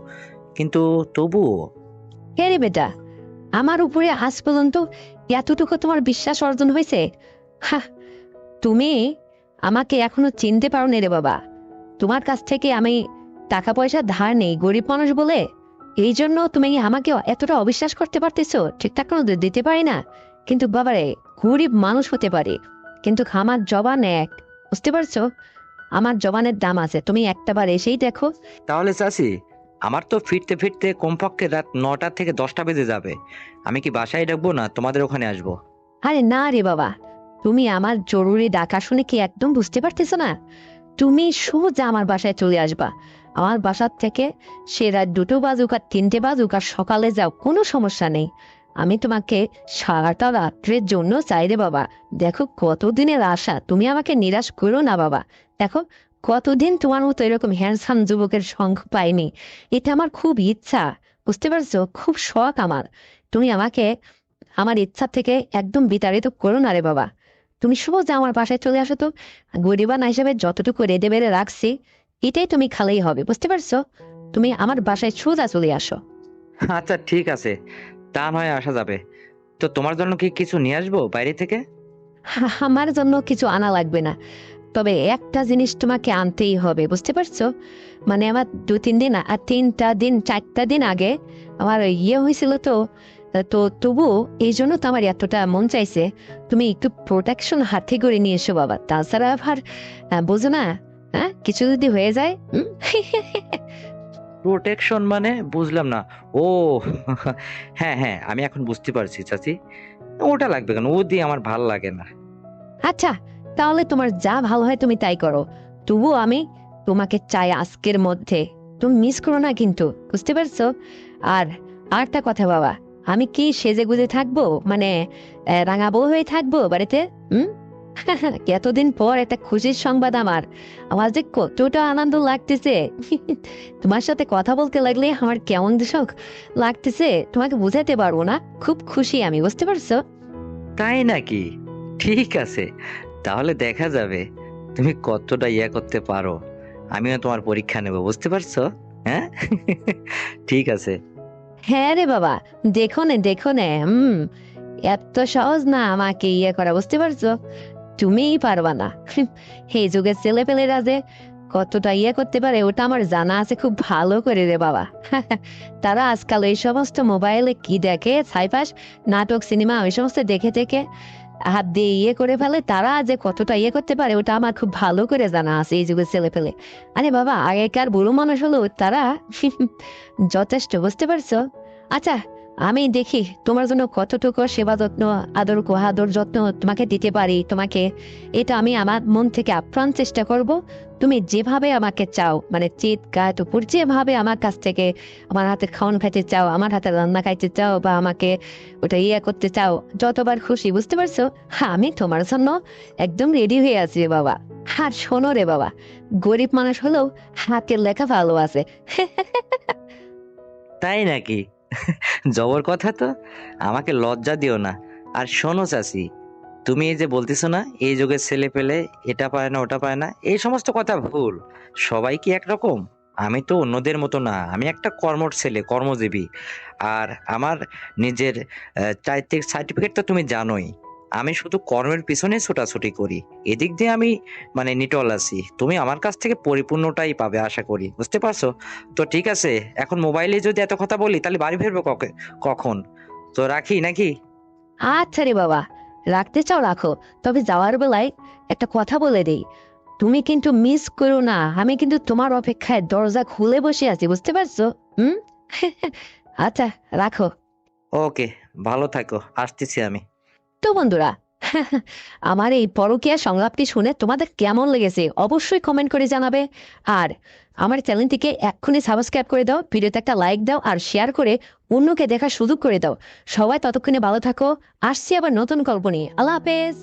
কিন্তু তবুও। কে রে বেটা, আমার উপরে আজ পর্যন্ত এতটুকু তোমার বিশ্বাস অর্জন হয়েছে? হা, তুমি আমাকে এখনো চিনতে পারো নি রে বাবা। তোমার কাছ থেকে আমি টাকা পয়সা ধার নেই, গরিব মানুষ বলে, এই জন্য তুমি আমাকে এতটা অবিশ্বাস করতে পারতেছো, ঠিকঠাক কোনো দিতে পারি না। কিন্তু বাবারে, গরিব মানুষ হতে পারে, কিন্তু আমার জবান এক, বুঝতে পারছো? আমার জবানের দাম আছে, তুমি একটাবার এসেই দেখো। তাহলে চাচি, আমার তো ফিরতে ফিরতে কমপক্ষে রাত 9টা থেকে 10টা বেজে যাবে। আমি কি বাসায় ডাকবো না তোমাদের ওখানে আসবো? আরে না রে বাবা, তুমি আমার জরুরি ডাকা শুনে কি একদম বুঝতে পারতেছো না? তুমি সোজা আমার বাসায় চলে আসবা। আমার বাসার থেকে সে রাত 2টো বাজুক আর 3টে বাজুক আর সকালে যাও, কোনো সমস্যা নেই। আমি তোমাকে সারাটা রাত্রের জন্য চাই রে বাবা। দেখো কতদিনের আশা, তুমি আমাকে নিরাশ করো না বাবা। দেখো কতদিন তোমার মতো এরকম হ্যান্ডসাম যুবকের সঙ্গ পাইনি। এটা আমার খুব ইচ্ছা, বুঝতে পারছো? খুব শখ আমার। তুমি আমাকে আমার ইচ্ছা থেকে একদম বিতাড়িত করো না রে বাবা। তুমি সোজা আমার বাসায় চলে আসো তো। গরিবানা হিসেবে যতটুকু রেঁধে বেড়ে রাখছি এটাই তুমি খালেই হবে, বুঝতে পারছো? তুমি আমার বাসায় সোজা চলে আসো। আচ্ছা ঠিক আছে, তা নয় আসা যাবে। তো তোমার জন্য কি কিছু নিয়ে আসবো বাইরে থেকে? আমার জন্য কিছু আনা লাগবে না, তবে একটা জিনিস তোমাকে আনতেই হবে, বুঝতে পারছো? মানে আমার 2-3 দিন আর 3টা দিন 4টা দিন আগে আমার ইয়ে হয়েছিল তো। তো তবু এই জন্য তো আমার এতটা মন চাইছে তুমি একটু প্রোটেকশন হাতে করে নিয়ে এসো বাবা। তাছাড়া আবার বোঝো না, হ্যাঁ কিছু যদি হয়ে যায় প্রোটেকশন মানে বুঝলাম না। ও হ্যাঁ হ্যাঁ, আমি এখন বুঝতে পারছি চাচি। ওটা লাগবে কেন? ও দিয়ে আমার ভাল লাগে না। আচ্ছা, তাহলে তোমার যা ভালো হয় তুমি তাই করো। তবু আমি তোমাকে চাই আজকের মধ্যে। তুমি মিস করো না কিন্তু, বুঝতে পারছো? আর আরেকটা কথা বাবা, আমি কি সেজে গুজে থাকবো, মানে রাঙা বউ হয়ে থাকবো বাড়িতে? হুম? এতদিন পর একটা খুশির সংবাদ আমার। আমার যে কতটা আনন্দ লাগতেছে তোমার সাথে কথা বলতে লাগলে আমার কেমন শখ লাগতেছে তোমাকে বুঝাতে পারবো না। খুব খুশি আমি, বুঝতে পারছো? তাই নাকি? ঠিক আছে, তাহলে দেখা যাবে তুমি কতটা ইয়া করতে পারো। আমিও তোমার পরীক্ষা নেব, বুঝতে পারছো? হ্যাঁ ঠিক আছে। হ্যাঁ রে বাবা, দেখো নে দেখো নে। এত সহজ না আমাকে ইয়ে করা, বুঝতে পারছো? তুমিই পারবা না। এই যুগের ছেলে পেলেরা যে কতটা ইয়ে করতে পারে ওটা আমার জানা আছে খুব ভালো করে রে বাবা। তারা আজকাল এই সমস্ত মোবাইলে কি দেখে, ছাইপাস নাটক সিনেমা ওই সমস্ত দেখে দেখে হাত দিয়ে ইয়ে করে ফেলে। তারা যে কতটা ইয়ে করতে পারে ওটা আমার খুব ভালো করে জানা আছে এই যুগের ছেলে পেলে। আরে বাবা, আগেকার বুড়ো মানুষ হলো তারা যথেষ্ট, বুঝতে পারছো? আচ্ছা, আমি দেখি তোমার জন্য কতটুকু সেবা যত্ন, আদর আদর যত্ন তোমাকে দিতে পারি। তোমাকে এটা আমি আমার মন থেকে আপ্রাণ চেষ্টা করব। তুমি যেভাবে আমাকে চাও, মানে চিৎ গায়ে টুপুর যেভাবে আমার কাছ থেকে আমার হাতে খাওয়ান খাইতে চাও, আমার হাতে রান্না খাইতে চাও, বা আমাকে ওটা ইয়ে করতে চাও, যতবার খুশি, বুঝতে পারছো? হ্যাঁ, আমি তোমার জন্য একদম রেডি হয়ে আছি রে বাবা। আর শোনো রে বাবা, গরিব মানুষ হলেও হাতের লেখা ভালো আছে। তাই নাকি? জবর কথা তো। আমাকে লজ্জা দিও না। আর শোনো চাচি, তুমি এই যে বলতেছো না এই যুগের ছেলে পেলে এটা পায় না ওটা পায় না, এই সমস্ত কথা ভুল। সবাই কি একরকম? আমি তো অন্যদের মতো না, আমি একটা কর্মঠ ছেলে, কর্মজীবী। আর আমার নিজের চারিত্রিক সার্টিফিকেট তো তুমি জানোই। আমি শুধু কর্মের পিছনে ছোটাছুটি করি। এদিক দিয়ে আমি মানে নিটল আছি। তুমি আমার কাছ থেকে পরিপূর্ণটাই পাবে আশা করি, বুঝতে পারছো? তো ঠিক আছে, এখন মোবাইলে যদি এত কথা বলি তাহলে বাড়ি ফিরবো কখন? তো রাখি নাকি? আচ্ছা রে বাবা, রাখতে চাও রাখো, তবে যাওয়ার বেলায় একটা কথা বলে দেই, তুমি কিন্তু মিস করো না। আমি কিন্তু তোমার অপেক্ষায় দরজা খুলে বসে আছি, বুঝতে পারছো? হুম। আচ্ছা, রাখো। ওকে, ভালো থাকো, আসতেছি আমি। তো বন্ধুরা, আমার এই পরকীয়া সংলাপটি শুনে তোমাদের কেমন লেগেছে অবশ্যই কমেন্ট করে জানাবে। আর আমার চ্যানেলটিকে এক্ষুনি সাবস্ক্রাইব করে দাও, ভিডিওতে একটা লাইক দাও আর শেয়ার করে অন্যকে দেখার সুযোগ করে দাও। সবাই ততক্ষণে ভালো থাকো। আসছি আবার নতুন গল্প নিয়ে। আল্লাহ হাফেজ।